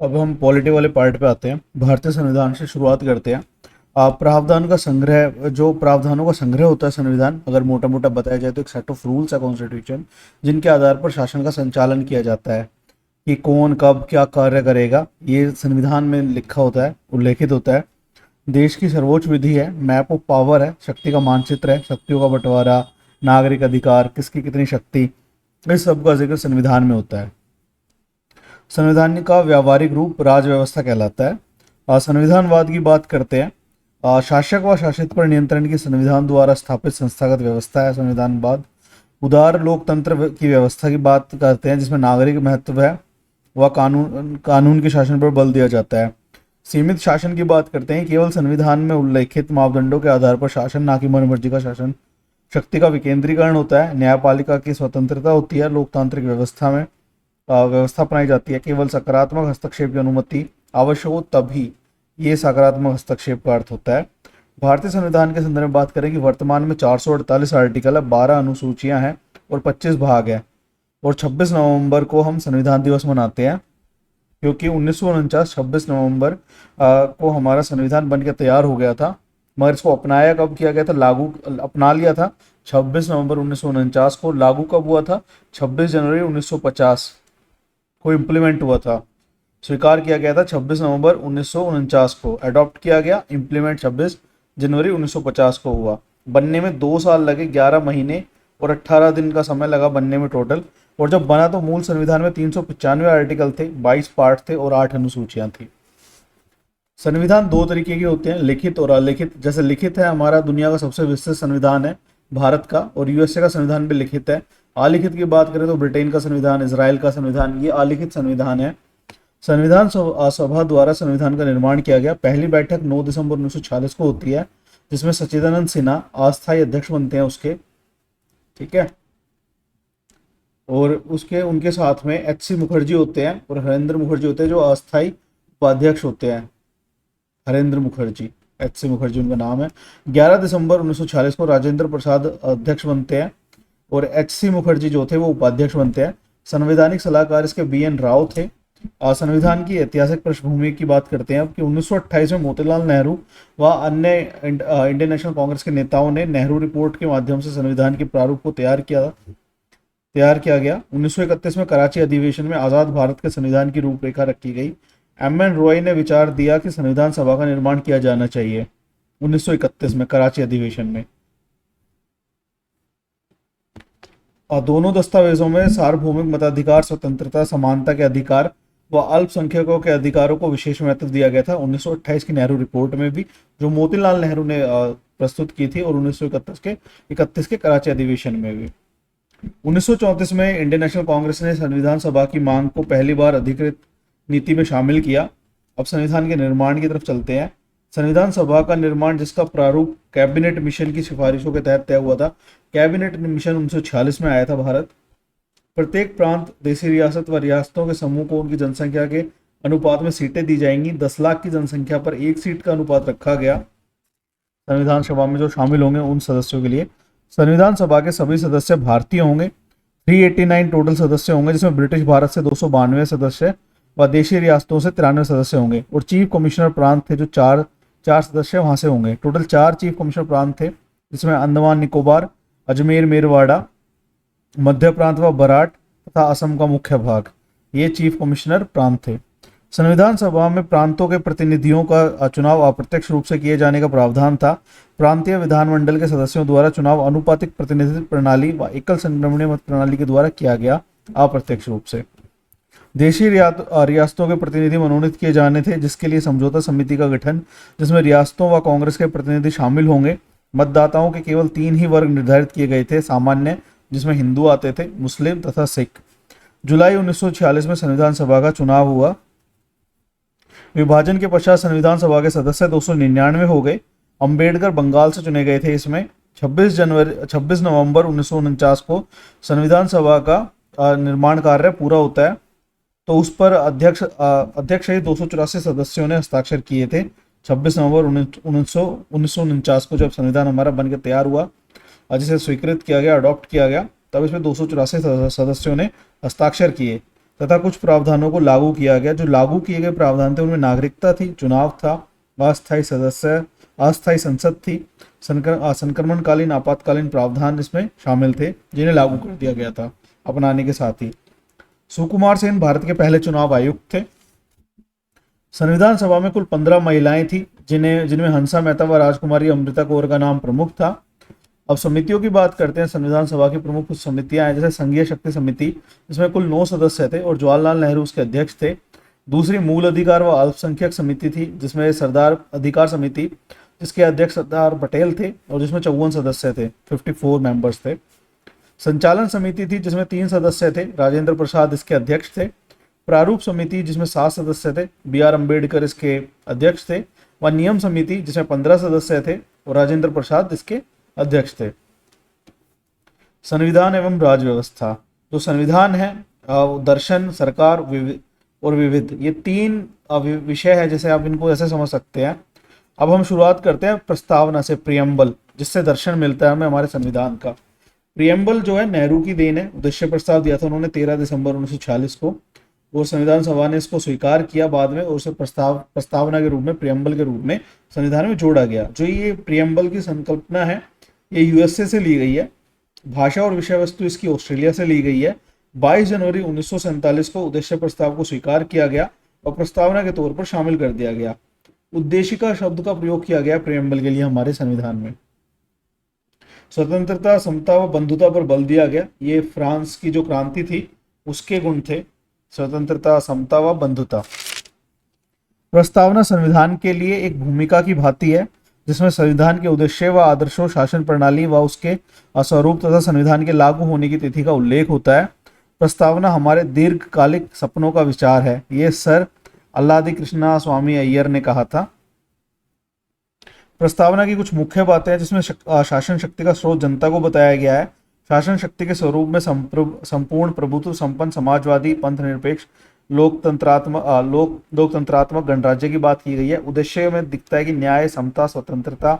अब हम पॉलिटी वाले पार्ट पे आते हैं। भारतीय संविधान से शुरुआत करते हैं। प्रावधान का संग्रह, जो प्रावधानों का संग्रह होता है संविधान, अगर मोटा मोटा बताया जाए तो एक सेट ऑफ रूल्स है कॉन्स्टिट्यूशन, जिनके आधार पर शासन का संचालन किया जाता है कि कौन कब क्या कार्य करेगा। ये संविधान में लिखा होता है, उल्लेखित होता है। देश की सर्वोच्च विधि है, मैप ऑफ पावर है, शक्ति का मानचित्र है, शक्तियों का बंटवारा, नागरिक अधिकार, किसकी कितनी शक्ति, इस सब का जिक्र संविधान में होता है। संविधान का व्यावहारिक रूप राज व्यवस्था कहलाता है। संविधानवाद की बात करते हैं। शासक व शासित पर नियंत्रण की संविधान द्वारा स्थापित संस्थागत व्यवस्था है संविधानवाद। उदार लोकतंत्र की व्यवस्था की बात करते हैं, जिसमें नागरिक महत्व है व कानून कानून के शासन पर बल दिया जाता है। सीमित शासन की बात करते हैं, केवल संविधान में उल्लेखित मापदंडों के आधार पर शासन, ना कि मनमर्जी का शासन। शक्ति का विकेंद्रीकरण होता है, न्यायपालिका की स्वतंत्रता होती है, लोकतांत्रिक व्यवस्था में व्यवस्था अपनाई जाती है। केवल सकारात्मक हस्तक्षेप की अनुमति आवश्यक हो तभी ये सकारात्मक हस्तक्षेप का अर्थ होता है। भारतीय संविधान के संदर्भ में बात करें कि वर्तमान में 448 आर्टिकल है, 12 अनुसूचियां हैं और 25 भाग हैं। और 26 नवंबर को हम संविधान दिवस मनाते हैं, क्योंकि 1949 26 नवंबर को हमारा संविधान बन के तैयार हो गया था। मगर इसको अपनाया कब किया गया था, लागू अपना लिया था 26 नवंबर 1949 को। लागू कब हुआ था, 26 जनवरी 1950 को इम्प्लीमेंट हुआ था। स्वीकार किया गया था 26 नवंबर 1949 को, अडॉप्ट किया गया, इम्प्लीमेंट 26 जनवरी 1950 को हुआ। बनने में 2 साल लगे, 11 महीने और 18 दिन का समय लगा बनने में टोटल। और जब बना तो मूल संविधान में 395 आर्टिकल थे, 22 पार्ट थे और 8 अनुसूचियां थी। संविधान दो तरीके के होते हैं, लिखित और अलिखित। जैसे लिखित है, हमारा दुनिया का सबसे विस्तृत संविधान है भारत का, और यूएसए का संविधान भी लिखित है। अलिखित की बात करें तो ब्रिटेन का संविधान, इजराइल का संविधान, ये अलिखित संविधान है। संविधान सभा द्वारा संविधान का निर्माण किया गया। पहली बैठक 9 दिसंबर 1946 को होती है, जिसमें सच्चिदानंद सिन्हा अस्थायी अध्यक्ष बनते हैं उसके, ठीक है। और उसके उनके साथ में एच.सी. मुखर्जी होते हैं और हरेंद्र मुखर्जी होते हैं, जो अस्थायी उपाध्यक्ष होते हैं। हरेंद्र मुखर्जी, एच.सी. मुखर्जी उनका नाम है। 11 दिसंबर 1946 को राजेंद्र प्रसाद अध्यक्ष बनते हैं और एच.सी. मुखर्जी जो थे वो उपाध्यक्ष बनते हैं। संवैधानिक सलाहकार इसके बी.एन. राव थे। संविधान की ऐतिहासिक पृष्ठभूमि की बात करते हैं अब कि 1928 में मोतीलाल नेहरू व अन्य इंडियन नेशनल कांग्रेस के नेताओं ने नेहरू रिपोर्ट के माध्यम से संविधान के प्रारूप को तैयार किया गया। 1931 में कराची अधिवेशन में आज़ाद भारत के संविधान की रूपरेखा रखी गई। एम.एन. रॉय ने विचार दिया कि संविधान सभा का निर्माण किया जाना चाहिए 1931 में कराची अधिवेशन में। और दोनों दस्तावेजों में सार्वभौमिक मताधिकार, स्वतंत्रता, समानता के अधिकार व अल्पसंख्यकों के अधिकारों को विशेष महत्व दिया गया था। 1928 की नेहरू रिपोर्ट में भी, जो मोतीलाल नेहरू ने प्रस्तुत की थी, और 1931 के कराची अधिवेशन में भी। 1934 में इंडियन नेशनल कांग्रेस ने संविधान सभा की मांग को पहली बार अधिकृत नीति में शामिल किया। अब संविधान के निर्माण की तरफ चलते हैं। संविधान सभा का निर्माण, जिसका प्रारूप कैबिनेट मिशन की सिफारिशों के तहत तय हुआ था। कैबिनेट मिशन 1946 में आया था भारत। प्रत्येक प्रांत, देशी रियासत व रियासतों के समूह को उनकी जनसंख्या के अनुपात में सीटें दी जाएंगी। 10 लाख की जनसंख्या पर 1 सीट का अनुपात रखा गया संविधान सभा में जो शामिल होंगे उन सदस्यों के लिए। संविधान सभा के सभी सदस्य भारतीय होंगे। 389 टोटल सदस्य होंगे, जिसमें ब्रिटिश भारत से 292 सदस्य व देशी रियासतों से 93 सदस्य होंगे। और चीफ कमिश्नर प्रांत थे, जो चार सदस्य वहां से होंगे। टोटल 4 चीफ कमिश्नर प्रांत थे, जिसमें अंडमान निकोबार, अजमेर मेरवाड़ा, मध्य प्रांत व बराट तथा असम का मुख्य भाग, ये चीफ कमिश्नर प्रांत थे। संविधान सभा में प्रांतों के प्रतिनिधियों का चुनाव अप्रत्यक्ष रूप से किए जाने का प्रावधान था। प्रांतीय विधानमंडल के सदस्यों द्वारा चुनाव अनुपातिक प्रतिनिधित्व प्रणाली व एकल संक्रमणीय मत प्रणाली के द्वारा किया गया, अप्रत्यक्ष रूप से। देशी रियासतों के प्रतिनिधि मनोनीत किए जाने थे, जिसके लिए समझौता समिति का गठन, जिसमें रियासतों व कांग्रेस के प्रतिनिधि शामिल होंगे। मतदाताओं के केवल 3 ही वर्ग निर्धारित किए गए थे, सामान्य, जिसमें हिंदू आते थे, मुस्लिम तथा सिख। जुलाई 1946 में संविधान सभा का चुनाव हुआ। विभाजन के पश्चात संविधान सभा के सदस्य 299 हो गए। अंबेडकर बंगाल से चुने गए थे। इसमें 26 नवंबर 1949 को संविधान सभा का निर्माण कार्य पूरा होता है, तो उस पर अध्यक्ष ही 284 सदस्यों ने हस्ताक्षर किए थे। 26 नवंबर 1949 को जब संविधान हमारा बनकर तैयार हुआ, जिसे स्वीकृत किया गया, अडॉप्ट किया गया, तब इसमें 284 सदस्यों ने हस्ताक्षर किए। तथा कुछ प्रावधानों को लागू किया गया। जो लागू किए गए प्रावधान थे उनमें नागरिकता थी, चुनाव था, अस्थायी संसद थी, संक्रमणकालीन आपातकालीन प्रावधान इसमें शामिल थे जिन्हें लागू कर दिया गया था अपनाने के साथ ही। सुकुमार सेन भारत के पहले चुनाव आयुक्त थे। संविधान सभा में कुल 15 महिलाएं थी, जिनमें हंसा मेहता व राजकुमारी अमृता कौर का नाम प्रमुख था। अब समितियों की बात करते हैं। संविधान सभा की प्रमुख कुछ समितियां हैं, जैसे संघीय शक्ति समिति, जिसमें कुल 9 सदस्य थे और जवाहरलाल नेहरू उसके अध्यक्ष थे। दूसरी मूल अधिकार व अल्पसंख्यक समिति थी, जिसमें सरदार अधिकार समिति, जिसके अध्यक्ष सरदार पटेल थे और जिसमें 54 सदस्य थे, 54 मेंबर्स थे। संचालन समिति थी, जिसमें 3 सदस्य थे, राजेंद्र प्रसाद इसके अध्यक्ष थे। प्रारूप समिति, जिसमें 7 सदस्य थे, B.R. अम्बेडकर इसके अध्यक्ष थे। व नियम समिति, जिसमें 15 सदस्य थे और राजेंद्र प्रसाद इसके अध्यक्ष थे। संविधान एवं राज्य व्यवस्था, जो संविधान है, दर्शन, सरकार और विविध, ये 3 विषय है, जैसे आप इनको ऐसे समझ सकते हैं। अब हम शुरुआत करते हैं प्रस्तावना से, प्रियम्बल, जिससे दर्शन मिलता है हमें हमारे संविधान का। प्रियम्बल जो है नेहरू की देन है। उद्देश्य प्रस्ताव दिया था उन्होंने 13 दिसंबर 1946 को, और संविधान सभा ने इसको स्वीकार किया बाद में, और उसे प्रस्तावना के रूप में, प्रियम्बल के रूप में संविधान में जोड़ा गया। जो ये प्रियम्बल की संकल्पना है, ये यूएसए से ली गई है। भाषा और विषय वस्तु इसकी ऑस्ट्रेलिया से ली गई है। 22 जनवरी 1947 को उद्देश्य प्रस्ताव को स्वीकार किया गया और प्रस्तावना के तौर पर शामिल कर दिया गया। उद्देशिका शब्द का प्रयोग किया गया प्रियम्बल के लिए हमारे संविधान में। स्वतंत्रता, समता व बंधुता पर बल दिया गया। ये फ्रांस की जो क्रांति थी उसके गुण थे, स्वतंत्रता, समता व बंधुता। प्रस्तावना संविधान के लिए एक भूमिका की भांति है, जिसमें संविधान के उद्देश्य व आदर्शों, शासन प्रणाली व उसके स्वरूप तथा संविधान के लागू होने की तिथि का उल्लेख होता है। प्रस्तावना हमारे दीर्घकालिक सपनों का विचार है, ये सर अल्लादी कृष्णा स्वामी अय्यर ने कहा था। प्रस्तावना की कुछ मुख्य बातें हैं, जिसमें शासन शक्ति का स्रोत जनता को बताया गया है। शासन शक्ति के स्वरूप में संपूर्ण प्रभुत्व संपन्न समाजवादी, पंथ निरपेक्ष, लोकतंत्रात्मक गणराज्य की बात की गई है। उद्देश्य में दिखता है कि न्याय, समता, स्वतंत्रता,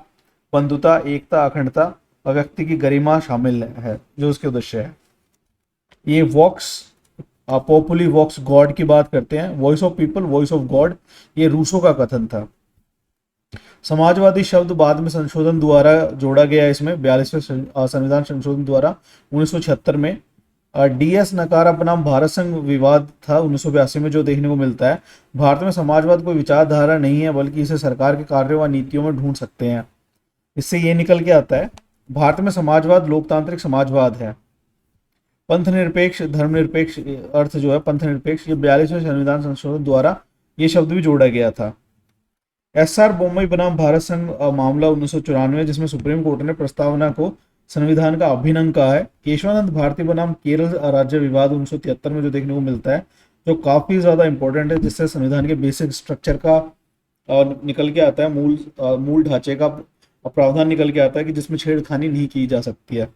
बंधुता, एकता, अखंडता और व्यक्ति की गरिमा शामिल है, जो उसके उद्देश्य है। ये वॉक्स पॉपुली वॉक्स गॉड की बात करते हैं, voice of people, voice of God, ये रूसो का कथन था। समाजवादी शब्द बाद में संशोधन द्वारा जोड़ा गया इसमें, 42वें संविधान संशोधन द्वारा 1976 में। DS नकार बनाम भारत संघ विवाद था 1982 में, जो देखने को मिलता है। भारत में समाजवाद कोई विचारधारा नहीं है, बल्कि इसे सरकार के कार्यों व नीतियों में ढूंढ सकते हैं। इससे ये निकल के आता है, भारत में समाजवाद लोकतांत्रिक समाजवाद है। पंथ निरपेक्ष, धर्मनिरपेक्ष अर्थ जो है पंथ निरपेक्ष, ये 42वें संविधान संशोधन द्वारा ये शब्द भी जोड़ा गया था। SR बोम्मई बनाम भारत संघ मामला 1994, जिसमें सुप्रीम कोर्ट ने प्रस्तावना को संविधान का अभिनंग कहा है। केशवानंद भारती बनाम केरल राज्य विवाद 1973 में जो देखने को मिलता है, जो काफी ज्यादा इंपॉर्टेंट है, जिससे संविधान के बेसिक स्ट्रक्चर का निकल के आता है, मूल ढांचे का प्रावधान निकल के आता है कि जिसमें छेड़खानी नहीं की जा सकती है।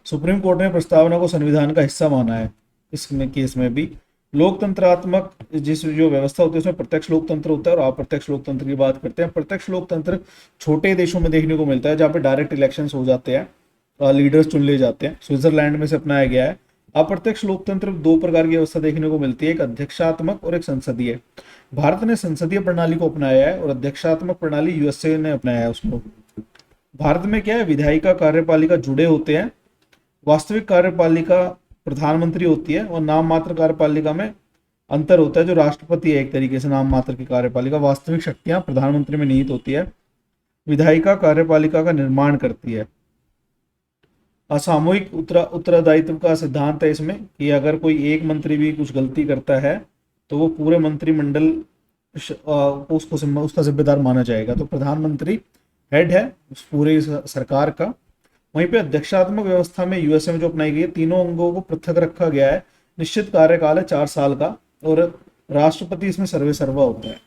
सुप्रीम कोर्ट ने प्रस्तावना को संविधान का हिस्सा माना है। इस केस में भी लोकतंत्रात्मक जिस जो व्यवस्था होती है उसमें प्रत्यक्ष लोकतंत्र होता है और अप्रत्यक्ष लोकतंत्र की बात करते हैं। प्रत्यक्ष लोकतंत्र छोटे देशों में देखने को मिलता है, जहाँ पे डायरेक्ट इलेक्शंस हो जाते हैं, लीडर्स चुन ले जाते हैं। स्विट्जरलैंड में से अपनाया गया है। अप्रत्यक्ष लोकतंत्र 2 प्रकार की व्यवस्था देखने को मिलती है, एक अध्यक्षात्मक और एक संसदीय। भारत ने संसदीय प्रणाली को अपनाया है और अध्यक्षात्मक प्रणाली यूएसए ने अपनाया है उसको। भारत में क्या है, विधायिका कार्यपालिका जुड़े होते हैं। वास्तविक कार्यपालिका प्रधानमंत्री होती है और नाम मात्र कार्यपालिका में अंतर होता है, जो राष्ट्रपति है एक तरीके से नाम मात्र की कार्यपालिका। वास्तविक शक्तियां प्रधानमंत्री में निहित होती है। विधायिका कार्यपालिका का निर्माण करती है। असामूहिक उत्तरदायित्व का सिद्धांत है इसमें कि अगर कोई एक मंत्री भी कुछ गलती करता है तो वो पूरे मंत्रिमंडल उसका जिम्मेदार माना जाएगा। तो प्रधानमंत्री हेड है उस पूरे सरकार का। वहीं पे अध्यक्षात्मक व्यवस्था में यूएसए में जो अपनाई गई है, तीनों अंगों को पृथक रखा गया है। निश्चित कार्यकाल है 4 साल का और राष्ट्रपति इसमें सर्वेसर्वा होता है।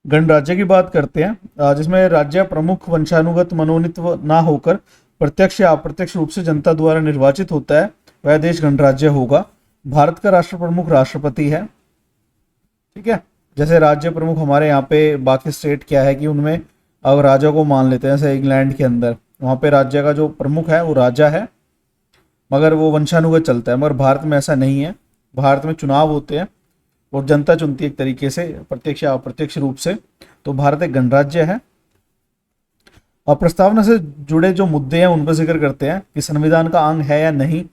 गणराज्य की बात करते हैं, जिसमें राज्य प्रमुख वंशानुगत मनोनीत ना होकर प्रत्यक्ष या अप्रत्यक्ष रूप से जनता द्वारा निर्वाचित होता है, वह देश गणराज्य होगा। भारत का राष्ट्र प्रमुख राष्ट्रपति है। ठीक है, जैसे राज्य प्रमुख हमारे यहाँ पे बाकी स्टेट क्या है कि उनमें अब राजा को मान लेते हैं, जैसे इंग्लैंड के अंदर वहाँ पे राज्य का जो प्रमुख है वो राजा है। मगर वो वंशानुगत चलता है। मगर भारत में ऐसा नहीं है। भारत में चुनाव होते हैं और जनता चुनती है एक तरीके से, प्रत्यक्ष या अप्रत्यक्ष रूप से। तो भारत एक गणराज्य है। और प्रस्तावना से जुड़े जो मुद्दे हैं उन पर जिक्र करते हैं कि संविधान का अंग है या नहीं।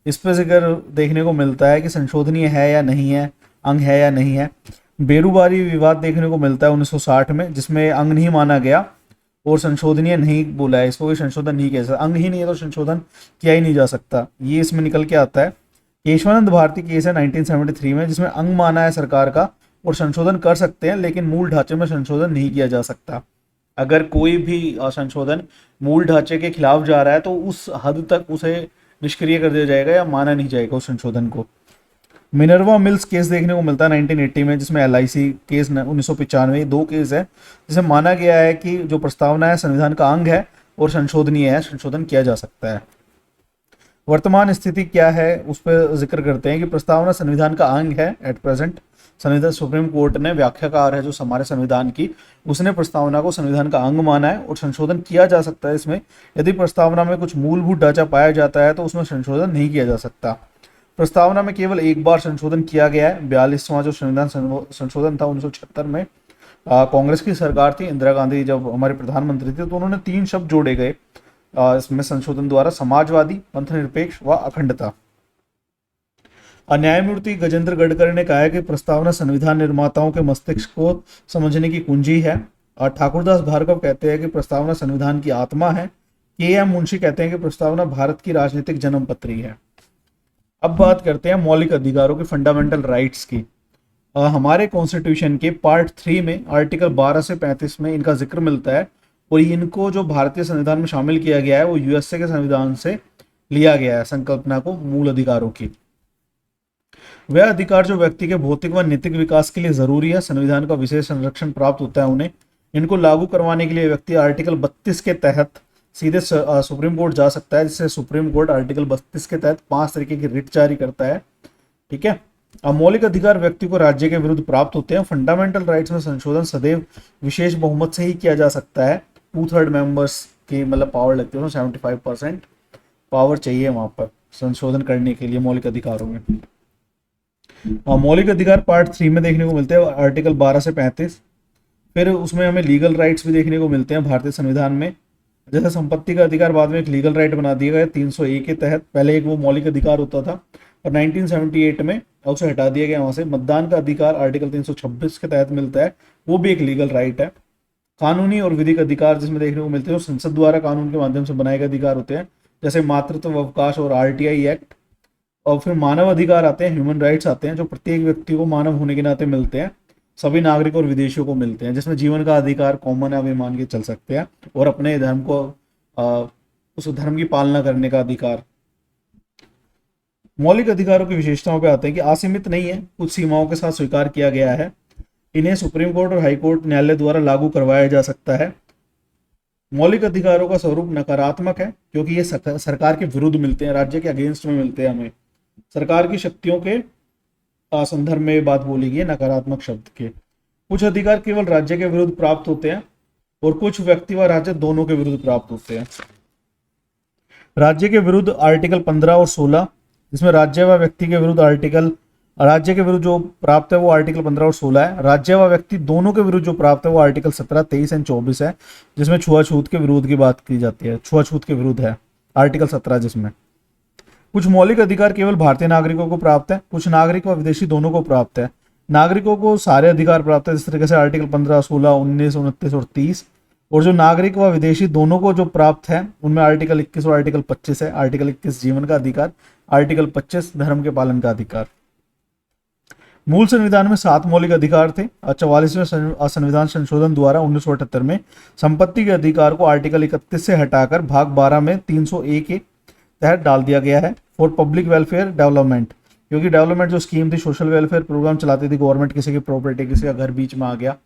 इस पर जिक्र देखने को मिलता है कि संशोधनीय है या नहीं है, अंग है या नहीं है। बेरूबारी विवाद देखने को मिलता है 1960 में, जिसमें अंग नहीं माना गया और संशोधनीय नहीं बोला है, इसको कोई संशोधन नहीं किया जा सकता। अंग ही नहीं है तो संशोधन किया ही नहीं जा सकता, ये इसमें निकल के आता है। केशवानंद भारती केस है 1973 में, जिसमें अंग माना है सरकार का और संशोधन कर सकते हैं, लेकिन मूल ढांचे में संशोधन नहीं किया जा सकता। अगर कोई भी संशोधन मूल ढांचे के खिलाफ जा रहा है तो उस हद तक उसे निष्क्रिय कर दिया जाएगा या माना नहीं जाएगा उस संशोधन को। मिनर्वा मिल्स केस देखने को मिलता है 1980 में, जिसमें LIC केस 1995, दो केस है जिसमें माना गया है कि जो प्रस्तावना है संविधान का अंग है और संशोधनीय है, संशोधन किया जा सकता है। वर्तमान स्थिति क्या है उस पर जिक्र करते हैं कि प्रस्तावना संविधान का अंग है एट प्रेजेंट। संविधान सुप्रीम कोर्ट ने, व्याख्याकार है जो हमारे संविधान की, उसने प्रस्तावना को संविधान का अंग माना है और संशोधन किया जा सकता है इसमें। यदि प्रस्तावना में कुछ मूलभूत ढांचा पाया जाता है तो उसमें संशोधन नहीं किया जा सकता। प्रस्तावना में केवल एक बार संशोधन किया गया है, 42वां जो संविधान संशोधन था 1976 में। कांग्रेस की सरकार थी, इंदिरा गांधी जब हमारे प्रधानमंत्री थे, तो उन्होंने 3 शब्द जोड़े गए इसमें संशोधन द्वारा: समाजवादी, पंथनिरपेक्ष व अखंडता। न्यायमूर्ति गजेंद्र गडकरी ने कहा है कि प्रस्तावना संविधान निर्माताओं के मस्तिष्क को समझने की कुंजी है। और ठाकुरदास भार्गव कहते हैं कि प्रस्तावना संविधान की आत्मा है। KM मुंशी कहते हैं कि प्रस्तावना भारत की राजनीतिक जन्मपत्री है। अब बात करते हैं मौलिक अधिकारों के, फंडामेंटल राइट्स की। हमारे कॉन्स्टिट्यूशन के पार्ट 3 में आर्टिकल 12 से 35 में इनका जिक्र मिलता है और इनको जो भारतीय संविधान में शामिल किया गया है वो USA के संविधान से लिया गया है, संकल्पना को, मूल अधिकारों की। वह अधिकार जो व्यक्ति के भौतिक व नैतिक विकास के लिए जरूरी है, संविधान का विशेष संरक्षण प्राप्त होता है उन्हें। इनको लागू करवाने के लिए व्यक्ति आर्टिकल 32 के तहत सीधे सुप्रीम कोर्ट जा सकता है, जिससे सुप्रीम कोर्ट आर्टिकल 32 के तहत 5 तरीके की रिट जारी करता है। ठीक है। मौलिक अधिकार व्यक्ति को राज्य के विरुद्ध प्राप्त होते हैं। फंडामेंटल राइट्स में संशोधन सदैव विशेष बहुमत से ही किया जा सकता है। 2/3 मेंबर्स की मतलब पावर लगती है, 75% पावर चाहिए वहां पर संशोधन करने के लिए मौलिक अधिकारों में। मौलिक अधिकार पार्ट 3 में देखने को मिलते हैं आर्टिकल 12 से 35। फिर उसमें हमें लीगल राइट्स भी देखने को मिलते हैं भारतीय संविधान में। जैसे संपत्ति का अधिकार बाद में एक लीगल राइट बना दिया गया 301 के तहत। पहले एक वो मौलिक अधिकार होता था और 1978 में उसे हटा दिया गया वहां से। मतदान का अधिकार आर्टिकल 326 के तहत मिलता है, वो भी एक लीगल राइट है। कानूनी और विधिक अधिकार जिसमें देखने को मिलते हैं संसद द्वारा कानून के माध्यम से बनाए गए अधिकार होते हैं, जैसे मातृत्व अवकाश और RTI एक्ट। और फिर मानव अधिकार आते हैं, ह्यूमन राइट्स आते हैं, जो प्रत्येक व्यक्ति को मानव होने के नाते मिलते हैं, सभी नागरिक और विदेशियों को मिलते हैं, जिसमें जीवन का अधिकार कॉमन है, वे मान के चल सकते हैं, और अपने धर्म को उस धर्म की पालना करने का अधिकार। मौलिक अधिकारों की विशेषताओं पे आते हैं कि असीमित नहीं है, कुछ सीमाओं के साथ स्वीकार किया गया है। इन्हें सुप्रीम कोर्ट और हाई कोर्ट न्यायालय द्वारा लागू करवाया जा सकता है। मौलिक अधिकारों का स्वरूप नकारात्मक है क्योंकि ये सरकार के विरुद्ध मिलते हैं, राज्य के अगेंस्ट में मिलते हैं हमें। सरकार की शक्तियों के संदर्भ में बात बोली गई है नकारात्मक शब्द के। कुछ अधिकार केवल राज्य के विरुद्ध प्राप्त होते हैं और कुछ व्यक्ति व राज्य दोनों के विरुद्ध प्राप्त होते हैं। राज्य के विरुद्ध आर्टिकल 15 और 16, जिसमें राज्य व व्यक्ति के विरुद्ध राज्य के विरुद्ध जो प्राप्त है वो आर्टिकल 15 और 16 है। राज्य व व्यक्ति दोनों के विरुद्ध जो प्राप्त है वो आर्टिकल 17, 23 और 24 है, जिसमें छुआछूत के विरोध की बात की जाती है। छुआछूत के विरुद्ध है आर्टिकल 17 जिसमें। कुछ मौलिक अधिकार केवल भारतीय नागरिकों को प्राप्त है, कुछ नागरिक व विदेशी दोनों को प्राप्त है। नागरिकों को सारे अधिकार प्राप्त है, जिस तरीके से आर्टिकल 15, 16, 19, 29 और 30। और जो नागरिक व विदेशी दोनों को जो प्राप्त है उनमें आर्टिकल 21 और आर्टिकल 25 है। आर्टिकल 21 जीवन का अधिकार, आर्टिकल 25 धर्म के पालन का अधिकार। मूल संविधान में 7 मौलिक अधिकार थे। 44वें संविधान संशोधन द्वारा 1978 में संपत्ति के अधिकार को आर्टिकल 31 से हटाकर भाग 12 में 301 के तहत डाल दिया गया है। फॉर पब्लिक वेलफेयर डेवलपमेंट, क्योंकि डेवलपमेंट जो स्कीम थी, सोशल वेलफेयर प्रोग्राम चलाती थी गवर्नमेंट, किसी की प्रॉपर्टी, किसी का घर बीच में आ गया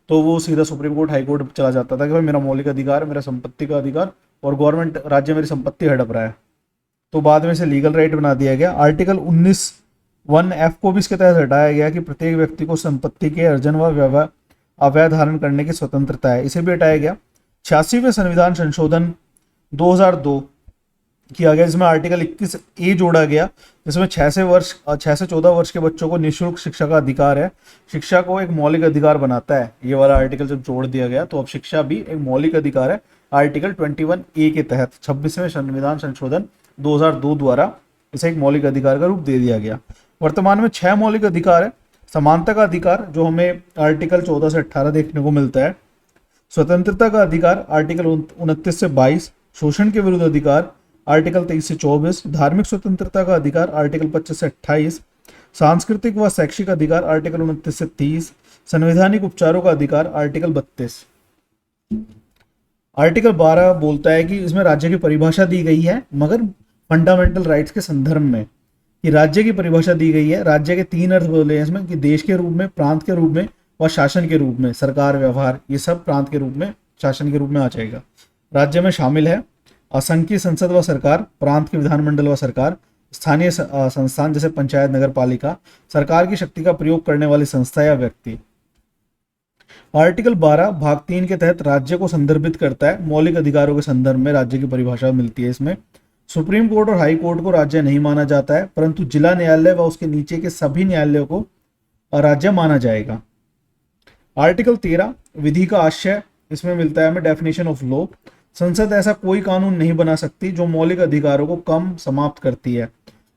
तो वो सीधा सुप्रीम कोर्ट, हाई कोर्ट चला जाता था कि भाई मेरा मौलिक अधिकार, मेरा संपत्ति का अधिकार, और गवर्नमेंट राज्य मेरी संपत्ति हड़प रहा है। तो बाद में से लीगल राइट बना दिया गया। आर्टिकल 19(1)(f) को भी इसके तहत हटाया गया कि प्रत्येक व्यक्ति को संपत्ति के अर्जन व अवैध धारण करने की स्वतंत्रता है, इसे भी हटाया गया। 86वें संविधान संशोधन 2002 किया गया, जिसमें आर्टिकल 21A जोड़ा गया, जिसमें 6 से 14 वर्ष के बच्चों को निःशुल्क शिक्षा का अधिकार है। शिक्षा को एक मौलिक अधिकार बनाता है ये वाला आर्टिकल जब जोड़ दिया गया, तो अब शिक्षा भी एक मौलिक अधिकार है आर्टिकल 21A के तहत 26वें संविधान संशोधन 2002 द्वारा इसे एक मौलिक अधिकार का रूप दे दिया गया। वर्तमान में 6 मौलिक अधिकार है। समानता का अधिकार जो हमें आर्टिकल 14 से 18 देखने को मिलता है। स्वतंत्रता का अधिकार आर्टिकल 29 से 22। शोषण के विरुद्ध अधिकार आर्टिकल 23 से 24। धार्मिक स्वतंत्रता का अधिकार आर्टिकल 25 से 28। सांस्कृतिक व शैक्षिक अधिकार आर्टिकल 29 से 30। संवैधानिक उपचारों का अधिकार आर्टिकल 32। आर्टिकल 12 बोलता है कि इसमें राज्य की परिभाषा दी गई है, मगर फंडामेंटल राइट्स के संदर्भ में कि राज्य की परिभाषा दी गई है। राज्य के 3 अर्थ बोले हैं इसमें कि देश के रूप में, प्रांत के रूप में व शासन के रूप में। सरकार, व्यवहार, ये सब प्रांत के रूप में, शासन के रूप में आ जाएगा। राज्य में शामिल है असंघीय संसद व सरकार, प्रांत के विधानमंडल व सरकार, स्थानीय संस्थान जैसे पंचायत, नगर पालिका, सरकार की शक्ति का प्रयोग करने वाली संस्था या व्यक्ति। आर्टिकल 12 भाग 3 के तहत राज्य को संदर्भित करता है। मौलिक अधिकारों के संदर्भ में राज्य की परिभाषा मिलती है इसमें। सुप्रीम कोर्ट और हाई कोर्ट को राज्य नहीं माना जाता है, परंतु जिला न्यायालय व उसके नीचे के सभी न्यायालयों को राज्य माना जाएगा। आर्टिकल 13 विधि का आशय, इसमें मिलता है हमें डेफिनेशन ऑफ लॉ। संसद ऐसा कोई कानून नहीं बना सकती जो मौलिक अधिकारों को कम समाप्त करती है।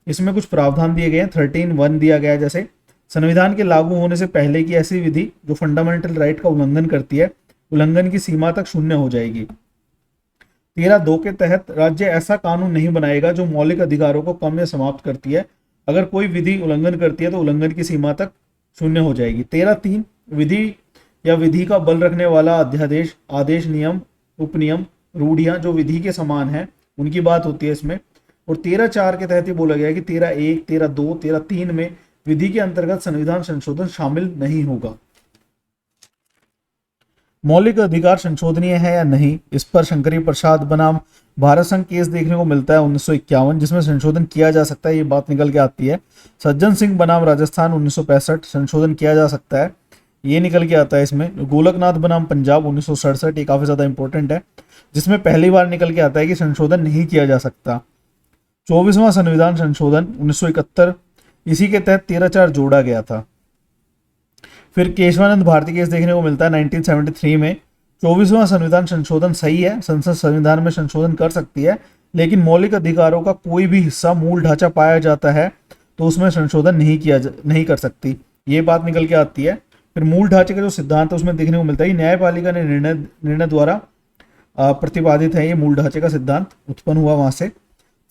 इसमें कुछ प्रावधान दिए गए हैं। 13(1) दिया गया है, जैसे संविधान के लागू होने से पहले की ऐसी विधि जो फंडामेंटल राइट का उल्लंघन करती है, उल्लंघन की सीमा तक शून्य हो जाएगी। 13(2) के तहत राज्य ऐसा कानून नहीं बनाएगा जो मौलिक अधिकारों को कम या समाप्त करती है। अगर कोई विधि उल्लंघन करती है तो उल्लंघन की सीमा तक शून्य हो जाएगी। 13(3) विधि या विधि का बल रखने वाला अध्यादेश, आदेश, नियम, उपनियम, रूढ़ियां जो विधि के समान है, उनकी बात होती है इसमें। और 13(4) के तहत ये बोला गया है कि 13(1), 13(2), 13(3) में विधि के अंतर्गत संविधान संशोधन शामिल नहीं होगा। मौलिक अधिकार संशोधनीय है या नहीं, इस पर शंकरी प्रसाद बनाम भारत संघ केस देखने को मिलता है 1951, जिसमें संशोधन किया जा सकता है, ये बात निकल के आती है। सज्जन सिंह बनाम राजस्थान 1965, संशोधन किया जा सकता है, ये निकल के आता है इसमें। गोलकनाथ बनाम पंजाब 1967, ये काफी ज्यादा इंपॉर्टेंट है, जिसमें पहली बार निकल के आता है कि संशोधन नहीं किया जा सकता। 24वां संविधान संशोधन 1971, इसी के तहत 13(4) जोड़ा गया था। फिर केशवानंद भारती केस देखने को मिलता है 1973 में। 24वां संविधान संशोधन सही है, संसद संविधान में संशोधन कर सकती है, लेकिन मौलिक अधिकारों का कोई भी हिस्सा, मूल ढांचा पाया जाता है तो उसमें संशोधन नहीं कर सकती, ये बात निकल के आती है। फिर मूल ढांचे का जो सिद्धांत है उसमें देखने को मिलता है न्यायपालिका ने निर्णय द्वारा प्रतिपादित है, ये मूल ढांचे का सिद्धांत उत्पन्न हुआ वहां से।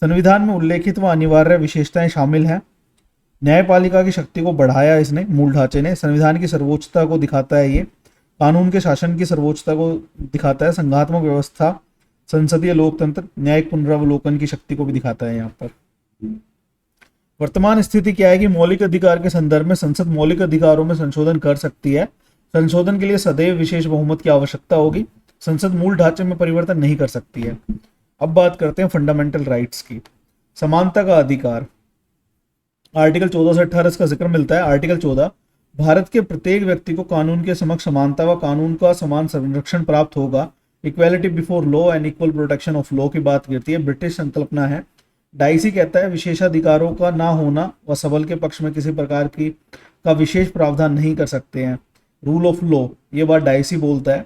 संविधान में उल्लेखित व अनिवार्य विशेषताएं शामिल हैं। न्यायपालिका की शक्ति को बढ़ाया इसने, मूल ढांचे ने। संविधान की सर्वोच्चता को दिखाता है ये, कानून के शासन की सर्वोच्चता को दिखाता है। संघात्मक व्यवस्था, संसदीय लोकतंत्र, न्यायिक पुनरावलोकन की शक्ति को भी दिखाता है यहाँ पर। वर्तमान स्थिति क्या है कि मौलिक अधिकार के संदर्भ में संसद मौलिक अधिकारों में संशोधन कर सकती है। संशोधन के लिए सदैव विशेष बहुमत की आवश्यकता होगी। संसद मूल ढांचे में परिवर्तन नहीं कर सकती है। अब बात करते हैं फंडामेंटल राइट्स की। समानता का अधिकार, आर्टिकल 14 से 18 का जिक्र मिलता है। आर्टिकल 14, भारत के प्रत्येक व्यक्ति को कानून के समक्ष समानता व कानून का समान संरक्षण प्राप्त होगा। Equality before law and equal protection of law की बात करती है, ब्रिटिश संकल्पना है। डाइसी कहता है विशेषाधिकारों का ना होना व सबल के पक्ष में किसी प्रकार की का विशेष प्रावधान नहीं कर सकते हैं। रूल ऑफ लॉ, ये बात डाइसी बोलता है।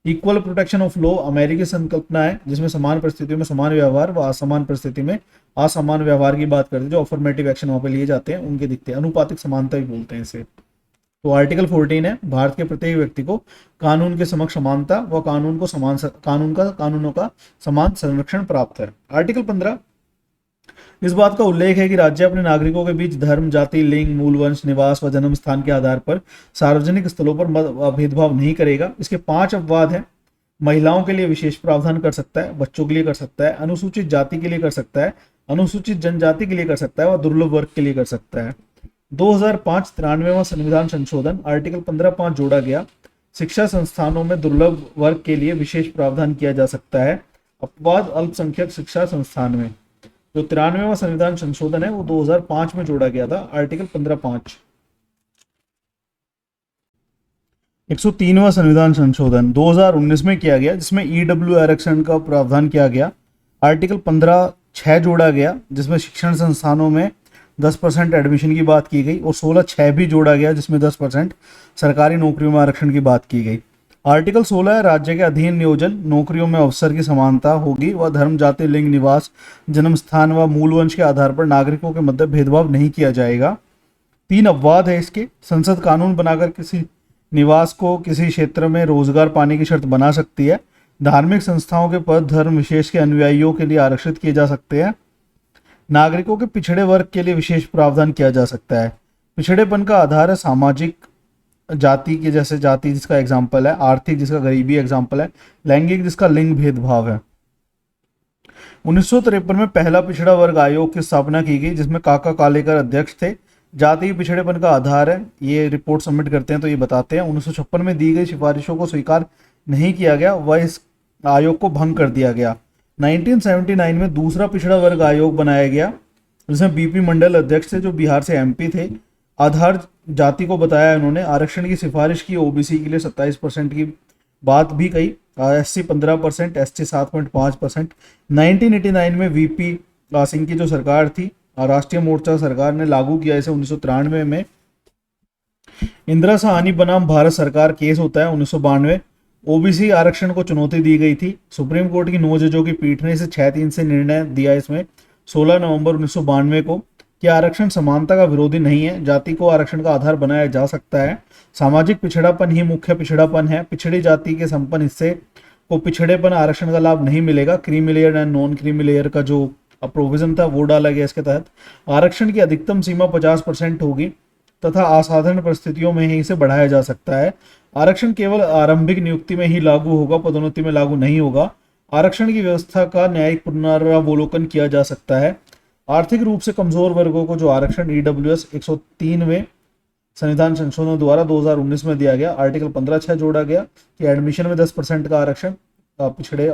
इक्वल प्रोटेक्शन ऑफ लॉ अमेरिकी संकल्पना है, जिसमें समान परिस्थितियों में समान व्यवहार व असमान परिस्थिति में असमान व्यवहार की बात करते हैं। जो अफर्मेटिव एक्शन वहां पे लिए जाते हैं उनके दिखते हैं, अनुपातिक समानता भी बोलते हैं इसे। तो आर्टिकल 14 है, भारत के प्रत्येक व्यक्ति को कानून के समक्ष समानता व कानूनों का समान संरक्षण प्राप्त है। आर्टिकल 15, इस बात का उल्लेख है कि राज्य अपने नागरिकों के बीच धर्म, जाति, लिंग, मूल वंश, निवास व जन्म स्थान के आधार पर सार्वजनिक स्थलों पर भेदभाव नहीं करेगा। इसके 5 अपवाद हैं। महिलाओं के लिए विशेष प्रावधान कर सकता है, बच्चों के लिए कर सकता है, अनुसूचित जाति के लिए कर सकता है, अनुसूचित जनजाति के लिए कर सकता है और दुर्लभ वर्ग के लिए कर सकता है। 2005 93वां संविधान संशोधन, आर्टिकल 15(5) जोड़ा गया। शिक्षा संस्थानों में दुर्लभ वर्ग के लिए विशेष प्रावधान किया जा सकता है। अपवाद अल्पसंख्यक शिक्षा संस्थान में। जो 93वां संविधान संशोधन है वो 2005 में जोड़ा गया था, आर्टिकल 15(5). 103वां संविधान संशोधन 2019 में किया गया, जिसमें ईडब्ल्यू आरक्षण का प्रावधान किया गया। आर्टिकल 15(6) 6 जोड़ा गया, जिसमें शिक्षण संस्थानों में 10% एडमिशन की बात की गई, और 16(6) भी जोड़ा गया जिसमें 10% सरकारी नौकरियों में आरक्षण की बात की गई। आर्टिकल 16 है, राज्य के अधीन नियोजन नौकरियों में अवसर की समानता होगी व धर्म, जाति, लिंग, निवास, जन्म स्थान व मूल वंश के आधार पर नागरिकों के मध्य भेदभाव नहीं किया जाएगा। 3 अपवाद है इसके। संसद कानून बनाकर किसी निवास को किसी क्षेत्र में रोजगार पाने की शर्त बना सकती है। धार्मिक संस्थाओं के पद धर्म विशेष के अनुयायियों के लिए आरक्षित किए जा सकते हैं। नागरिकों के पिछड़े वर्ग के लिए विशेष प्रावधान किया जा सकता है। पिछड़ेपन का आधार है सामाजिक, जाति के जैसे जाति जिसका एग्जाम्पल है, आर्थिक जिसका गरीबी एग्जाम्पल है, लैंगिक जिसका लिंग भेदभाव है। 1953 में पहला पिछड़ा वर्ग आयोग की स्थापना की गई, जिसमें काका कालेकर अध्यक्ष थे। जाति पिछड़ेपन का आधार है, ये रिपोर्ट सबमिट करते हैं तो ये बताते हैं। 1956 में दी गई सिफारिशों को स्वीकार नहीं किया गया व इस आयोग को भंग कर दिया गया। 1979 में दूसरा पिछड़ा वर्ग आयोग बनाया गया, जिसमें बीपी मंडल अध्यक्ष थे जो बिहार से एमपी थे। आधार जाति को बताया उन्होंने, आरक्षण की सिफारिश की ओबीसी के लिए 27% की बात भी कही, एससी 15%, एसटी 7.5%। 1989 में वीपी सिंह की जो सरकार थी, राष्ट्रीय मोर्चा सरकार ने लागू किया इसे 1993 में। इंदिरा साहनी बनाम भारत सरकार केस होता है 1992। ओबीसी आरक्षण को चुनौती दी गई थी। सुप्रीम कोर्ट की 9 जजों की पीठ ने इसे 6-3 से निर्णय दिया इसमें 16 नवंबर 1992 को कि आरक्षण समानता का विरोधी नहीं है, जाति को आरक्षण का आधार बनाया जा सकता है। सामाजिक पिछड़ापन ही मुख्य पिछड़ापन है। पिछड़ी जाति के संपन्न हिस्से को पिछड़ेपन आरक्षण का लाभ नहीं मिलेगा। Creamy layer and non creamy layer का जो प्रोविजन था वो डाला गया इसके तहत। आरक्षण की अधिकतम सीमा 50% होगी तथा असाधारण परिस्थितियों में ही इसे बढ़ाया जा सकता है। आरक्षण केवल आरंभिक नियुक्ति में ही लागू होगा, पदोन्नति में लागू नहीं होगा। आरक्षण की व्यवस्था का न्यायिक पुनरावलोकन किया जा सकता है। आर्थिक रूप से कमजोर वर्गों को जो आरक्षण ईडब्ल्यूएस 103वें संविधान संशोधन द्वारा 2019 में दिया गया, आर्टिकल 15(6) जोड़ा गया कि एडमिशन में 10% का आरक्षण पिछड़े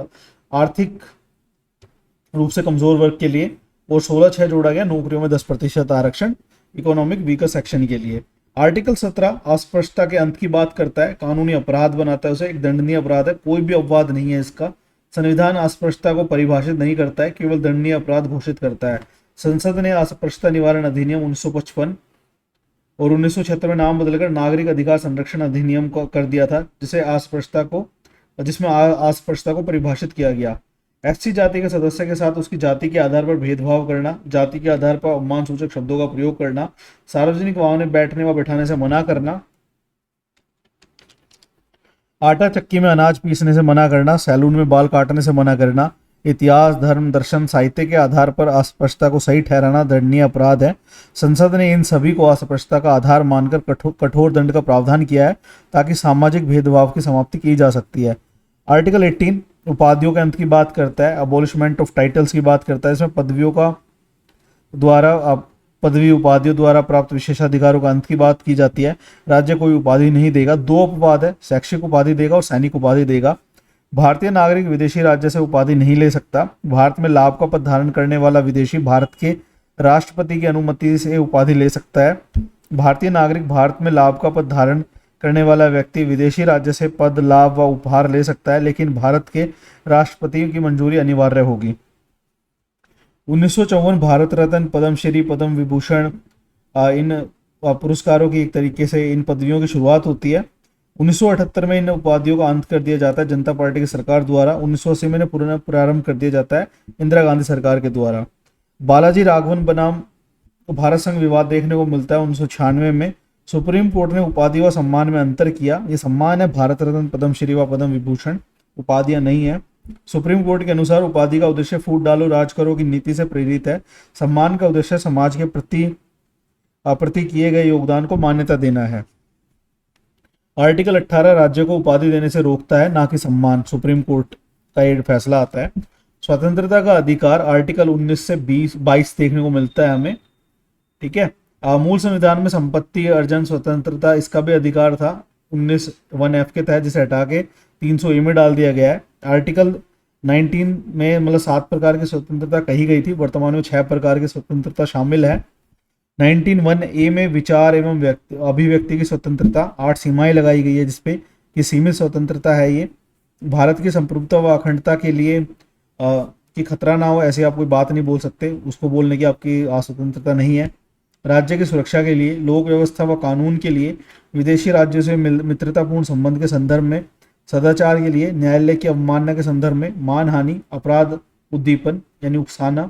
आर्थिक रूप से कमजोर वर्ग के लिए, और 16(6) जोड़ा गया नौकरियों में 10% आरक्षण इकोनॉमिक वीकर सेक्शन के लिए। आर्टिकल 17 अस्पष्टता के अंत की बात करता है, कानूनी अपराध बनाता है उसे, एक दंडनीय अपराध है, कोई भी अपवाद नहीं है इसका। संविधान अस्पष्टता को परिभाषित नहीं करता है, केवल दंडनीय अपराध घोषित करता है। संसद ने अस्पष्टता निवारण अधिनियम 1955 और 1976 में नाम बदलकर नागरिक अधिकार संरक्षण अधिनियम को कर दिया था, जिसमें अस्पष्टता को परिभाषित किया गया। एससी जाति के सदस्य के साथ उसकी जाति के आधार पर भेदभाव करना, जाति के आधार पर अपमान सूचक शब्दों का प्रयोग करना, सार्वजनिक वाहनों में बैठने व बैठाने से मना करना, आटा चक्की में अनाज पीसने से मना करना, सैलून में बाल काटने से मना करना, इतिहास, धर्म, दर्शन, साहित्य के आधार पर अस्पष्टता को सही ठहराना दंडनीय अपराध है। संसद ने इन सभी को अस्पष्टता का आधार मानकर कठोर दंड का प्रावधान किया है ताकि सामाजिक भेदभाव की समाप्ति की जा सकती है। आर्टिकल 18 उपाधियों के अंत की बात करता है, अबॉलिशमेंट ऑफ टाइटल्स की बात करता है। इसमें पदवी उपाधियों द्वारा प्राप्त विशेषाधिकारों का अंत की बात की जाती है। राज्य कोई उपाधि नहीं देगा। 2 अपवाद है, शैक्षिक उपाधि देगा और सैनिक उपाधि देगा। भारतीय नागरिक विदेशी राज्य से उपाधि नहीं ले सकता। भारत में लाभ का पद धारण करने वाला विदेशी भारत के राष्ट्रपति की अनुमति से उपाधि ले सकता है। भारतीय नागरिक भारत में लाभ का पद धारण करने वाला व्यक्ति विदेशी राज्य से पद, लाभ व उपहार ले सकता है, लेकिन भारत के राष्ट्रपति की मंजूरी अनिवार्य होगी। 1954 भारत रत्न, पद्मश्री, पद्म विभूषण इन पुरस्कारों की एक तरीके से इन पदवियों की शुरुआत होती है। 1978 में इन उपाधियों का अंत कर दिया जाता है जनता पार्टी की सरकार द्वारा। 1980 में पुनः प्रारंभ कर दिया जाता है इंदिरा गांधी सरकार के द्वारा। बालाजी राघवन बनाम भारत संघ विवाद देखने को मिलता है 1996 में। सुप्रीम कोर्ट ने उपाधि व सम्मान में अंतर किया। ये सम्मान है भारत रत्न, पद्मश्री व पद्म विभूषण, उपाधियां नहीं है। सुप्रीम कोर्ट के अनुसार उपाधि का उद्देश्य फूट डालो राज करो की नीति से प्रेरित है। सम्मान का उद्देश्य समाज के प्रति किए गए योगदान को मान्यता देना है। आर्टिकल 18 राज्यों को उपाधि देने से रोकता है, ना कि सम्मान। सुप्रीम कोर्ट का ये फैसला आता है। स्वतंत्रता का अधिकार आर्टिकल 19 से 22 देखने को मिलता है हमें, ठीक है। मूल संविधान में संपत्ति अर्जन स्वतंत्रता इसका भी अधिकार था 19(1)(f) के तहत, जिसे हटा के 300(a) में डाल दिया गया है। आर्टिकल 19 में मतलब 7 प्रकार की स्वतंत्रता कही गई थी, वर्तमान में 6 प्रकार की स्वतंत्रता शामिल है। 19(1)(a) में विचार एवं अभिव्यक्ति की स्वतंत्रता 8 सीमाएं लगाई गई है, जिसपे कि सीमित स्वतंत्रता है। ये भारत की संप्रभुता व अखंडता के लिए कि खतरा ना हो ऐसी आप कोई बात नहीं बोल सकते, उसको बोलने की आपकी स्वतंत्रता नहीं है। राज्य की सुरक्षा के लिए, लोक व्यवस्था व कानून के लिए, विदेशी राज्यों से मित्रतापूर्ण संबंध के संदर्भ में, सदाचार के लिए, न्यायालय की अवमानना के संदर्भ में, मानहानि, अपराध उद्दीपन यानी उकसाना,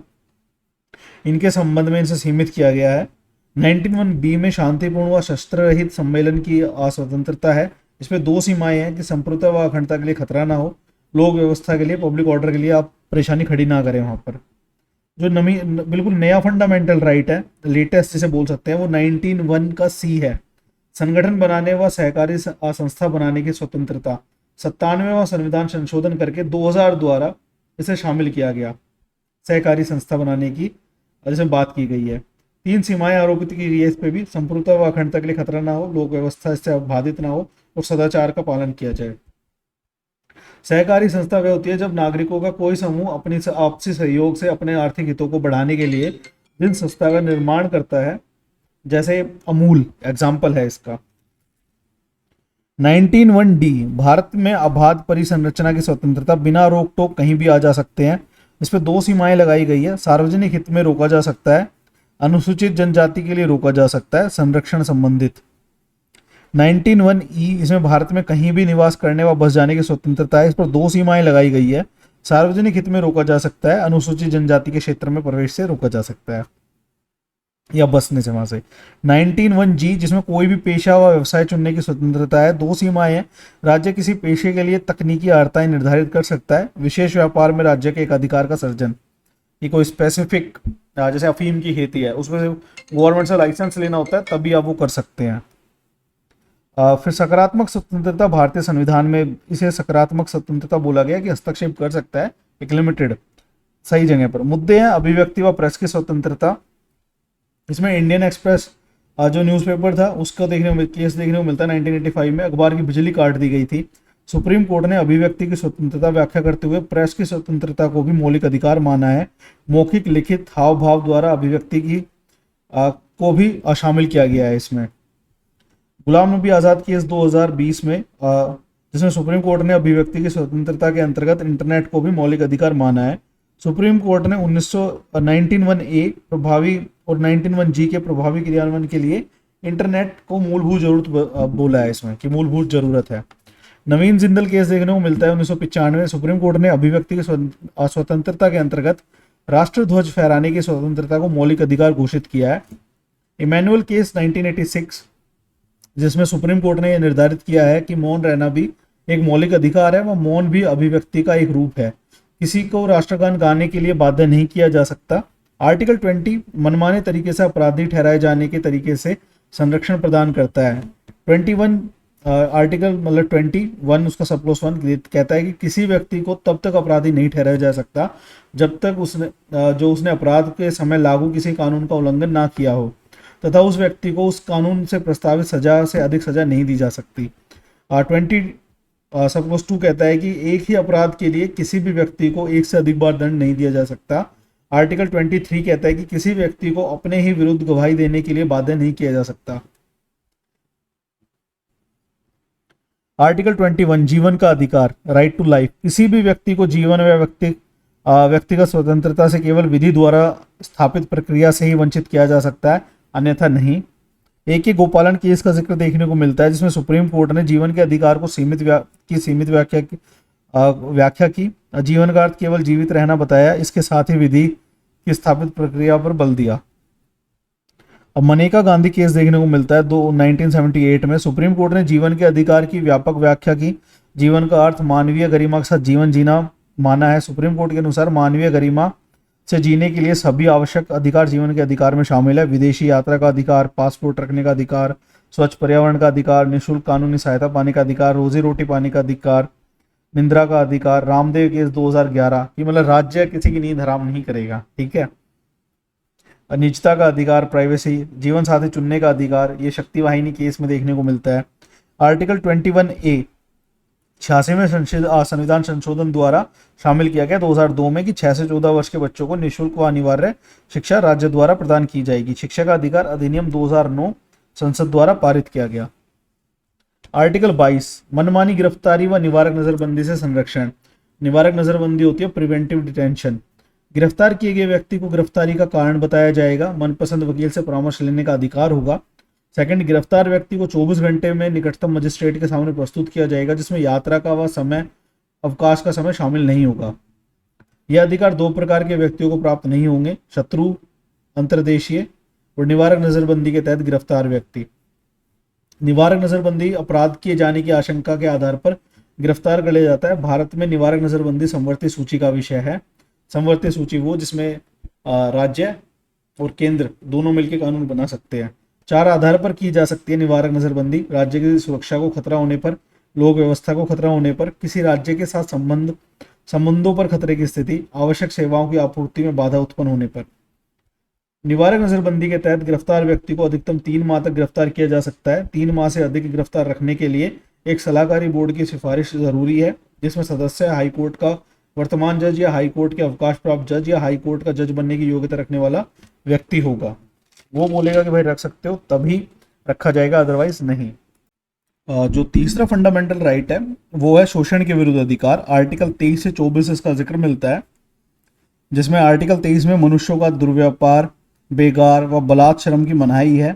इनके संबंध में इनसे सीमित किया गया है। 19(1)(b) में शांतिपूर्ण व शस्त्र रहित सम्मेलन की स्वतंत्रता है। इसमें दो सीमाएं हैं कि संप्रभुता व अखंडता के लिए खतरा ना हो, लोक व्यवस्था के लिए, पब्लिक ऑर्डर के लिए आप परेशानी खड़ी ना करें वहां पर। जो बिल्कुल नया फंडामेंटल राइट है, लेटेस्ट जिसे बोल सकते हैं, वो 19(1) का सी है। संगठन बनाने व सहकारी संस्था बनाने की स्वतंत्रता 97वां संविधान संशोधन करके 2000 द्वारा इसे शामिल किया गया, सहकारी संस्था बनाने की जिसमें बात की गई है। 3 सीमाएं आरोपित की गई है इस पे भी, संप्रभुता व अखंडता के लिए खतरा ना हो, लोक व्यवस्था इससे बाधित ना हो और सदाचार का पालन किया जाए। सहकारी संस्था वह होती है जब नागरिकों का कोई समूह अपनी आपसी सहयोग से अपने आर्थिक हितों को बढ़ाने के लिए जिन संस्था का निर्माण करता है, जैसे अमूल एग्जाम्पल है इसका। 19(1)(d) भारत में अबाध परिसंरचना की स्वतंत्रता, बिना रोक टोक कहीं भी आ जा सकते हैं। इस पर 2 सीमाएं लगाई गई है, सार्वजनिक हित में रोका जा सकता है, अनुसूचित जनजाति के लिए रोका जा सकता है, संरक्षण संबंधित। 19(1)(e) इसमें भारत में कहीं भी निवास करने व बस जाने की स्वतंत्रता है। इस पर 2 सीमाएं लगाई गई है, सार्वजनिक हित में रोका जा सकता है, अनुसूचित जनजाति के क्षेत्र में प्रवेश से रोका जा सकता है या बसने से वहां से। 19(1)(g) जिसमें कोई भी पेशा व व्यवसाय चुनने की स्वतंत्रता है। 2 सीमाएं हैं, राज्य किसी पेशे के लिए तकनीकी अर्हताएं निर्धारित कर सकता है, विशेष व्यापार में राज्य के एक अधिकार का सर्जन, कि कोई स्पेसिफिक जैसे अफीम की खेती है उसमें गवर्नमेंट से लाइसेंस लेना होता है तभी आप वो कर सकते हैं। फिर सकारात्मक स्वतंत्रता भारतीय संविधान में इसे सकारात्मक स्वतंत्रता बोला गया कि हस्तक्षेप कर सकता है एक लिमिटेड सही जगह पर। मुद्दे हैं अभिव्यक्ति व प्रेस की स्वतंत्रता। इसमें इंडियन एक्सप्रेस जो न्यूज़पेपर था उसका केस देखने को मिलता है 1985 में, अखबार की बिजली काट दी गई थी। सुप्रीम कोर्ट ने अभिव्यक्ति की स्वतंत्रता व्याख्या करते हुए प्रेस की स्वतंत्रता को भी मौलिक अधिकार माना है। मौखिक लिखित हाव भाव द्वारा अभिव्यक्ति की को भी शामिल किया गया है इसमें। गुलाम नबी आज़ाद केस 2020 में जिसमें सुप्रीम कोर्ट ने अभिव्यक्ति की स्वतंत्रता के अंतर्गत इंटरनेट को भी मौलिक अधिकार माना है। सुप्रीम कोर्ट ने 19(1)(a) प्रभावी और 19(1)(g) के प्रभावी क्रियान्वयन के लिए इंटरनेट को मूलभूत जरूरत बोला है इसमें कि मूलभूत जरूरत है। नवीन जिंदल केस देखने को मिलता है 1995। सुप्रीम कोर्ट ने अभिव्यक्ति की स्वतंत्रता के अंतर्गत राष्ट्रध्वज फहराने की स्वतंत्रता को मौलिक अधिकार घोषित किया है। इमैनुअल केस 1986 जिसमें सुप्रीम कोर्ट ने यह निर्धारित किया है कि मौन रहना भी एक मौलिक अधिकार है व मौन भी अभिव्यक्ति का एक रूप है, किसी को राष्ट्रगान गाने के लिए बाध्य नहीं किया जा सकता। आर्टिकल 20 मनमाने तरीके से अपराधी ठहराए जाने के तरीके से संरक्षण प्रदान करता है। 21 आर्टिकल मतलब 21 उसका सब क्लॉज 1 कहता है कि किसी व्यक्ति को तब तक अपराधी नहीं ठहराया जा सकता जब तक उसने अपराध के समय लागू किसी कानून का उल्लंघन ना किया हो, तथा उस व्यक्ति को उस कानून से प्रस्तावित सजा से अधिक सजा नहीं दी जा सकती। 20 सब क्लॉज 2 कहता है कि एक ही अपराध के लिए किसी भी व्यक्ति को एक से अधिक बार दंड नहीं दिया जा सकता। आर्टिकल 23 कहता है कि किसी व्यक्ति को अपने ही विरुद्ध गवाही देने के लिए बाध्य नहीं किया जा सकता। आर्टिकल 21 जीवन का अधिकार, राइट टू लाइफ, किसी भी व्यक्ति को जीवन व व्यक्तिगत स्वतंत्रता से केवल विधि द्वारा स्थापित प्रक्रिया से ही वंचित किया जा सकता है, अन्यथा नहीं। एक ही गोपालन केस का जिक्र देखने को मिलता है जिसमें सुप्रीम कोर्ट ने जीवन के अधिकार को सीमित व्याख्या की। जीवन का अर्थ केवल जीवित रहना बताया, इसके साथ ही विधि की स्थापित प्रक्रिया पर बल दिया। अब मनेका गांधी केस देखने को मिलता है 1978 में। सुप्रीम कोर्ट ने जीवन के अधिकार की व्यापक व्याख्या की। जीवन का अर्थ मानवीय गरिमा के साथ जीवन जीना माना है। सुप्रीम कोर्ट के अनुसार मानवीय गरिमा से जीने के लिए सभी आवश्यक अधिकार जीवन के अधिकार में शामिल है। विदेशी यात्रा का अधिकार, पासपोर्ट रखने का अधिकार, स्वच्छ पर्यावरण का अधिकार, निःशुल्क कानूनी सहायता पाने का अधिकार, रोजी रोटी पाने का अधिकार, निंद्रा का अधिकार। रामदेव केस 2011 कि मतलब राज्य किसी की नींद हराम नहीं करेगा, ठीक है। निजता का अधिकार, प्राइवेसी, जीवन साथी चुनने का अधिकार, ये शक्ति वाहिनी केस में देखने को मिलता है। आर्टिकल 21A 86वें संविधान संशोधन द्वारा शामिल किया गया 2002 में कि 6 से 14 वर्ष के बच्चों को निःशुल्क व अनिवार्य शिक्षा राज्य द्वारा प्रदान की जाएगी। शिक्षा का अधिकार अधिनियम 2009 संसद द्वारा पारित किया गया। आर्टिकल 22 मनमानी गिरफ्तारी व निवारक नजरबंदी से संरक्षण। निवारक नजरबंदी होती है प्रिवेंटिव डिटेंशन। गिरफ्तार किए गए व्यक्ति को गिरफ्तारी का कारण बताया जाएगा। मनपसंद वकील से परामर्श लेने का अधिकार होगा। सेकंड, गिरफ्तार व्यक्ति को 24 घंटे में निकटतम मजिस्ट्रेट के सामने प्रस्तुत किया जाएगा, जिसमें यात्रा का व समय अवकाश का समय शामिल नहीं होगा। यह अधिकार दो प्रकार के व्यक्तियों को प्राप्त नहीं होंगे: शत्रु अंतर्देशीय और निवारक नजरबंदी के तहत गिरफ्तार व्यक्ति। निवारक नजरबंदी अपराध किए जाने की आशंका के आधार पर गिरफ्तार कर लिया जाता है। भारत में निवारक नजरबंदी संवर्ती सूची का विषय है। संवर्ती सूची वो जिसमें राज्य और केंद्र दोनों मिलकर कानून बना सकते हैं। 4 आधार पर की जा सकती है निवारक नजरबंदी: राज्य की सुरक्षा को खतरा होने पर, लोक व्यवस्था को खतरा होने पर, किसी राज्य के साथ संबंधों पर खतरे की स्थिति, आवश्यक सेवाओं की आपूर्ति में बाधा उत्पन्न होने पर। निवारक नजरबंदी के तहत गिरफ्तार व्यक्ति को अधिकतम 3 माह तक गिरफ्तार किया जा सकता है। 3 माह से अधिक गिरफ्तार रखने के लिए एक सलाहकारी बोर्ड की सिफारिश जरूरी है, जिसमें सदस्य हाईकोर्ट का वर्तमान जज या हाईकोर्ट के अवकाश प्राप्त जज या हाईकोर्ट का जज बनने की योग्यता रखने वाला व्यक्ति होगा। वो बोलेगा कि भाई रख सकते हो तभी रखा जाएगा, अदरवाइज नहीं। जो तीसरा फंडामेंटल राइट है वो है शोषण के विरुद्ध अधिकार। आर्टिकल 23 से 24 इसका जिक्र मिलता है, जिसमें आर्टिकल 23 में मनुष्यों का दुर्व्यापार, बेगार व बलात् श्रम की मनाही है,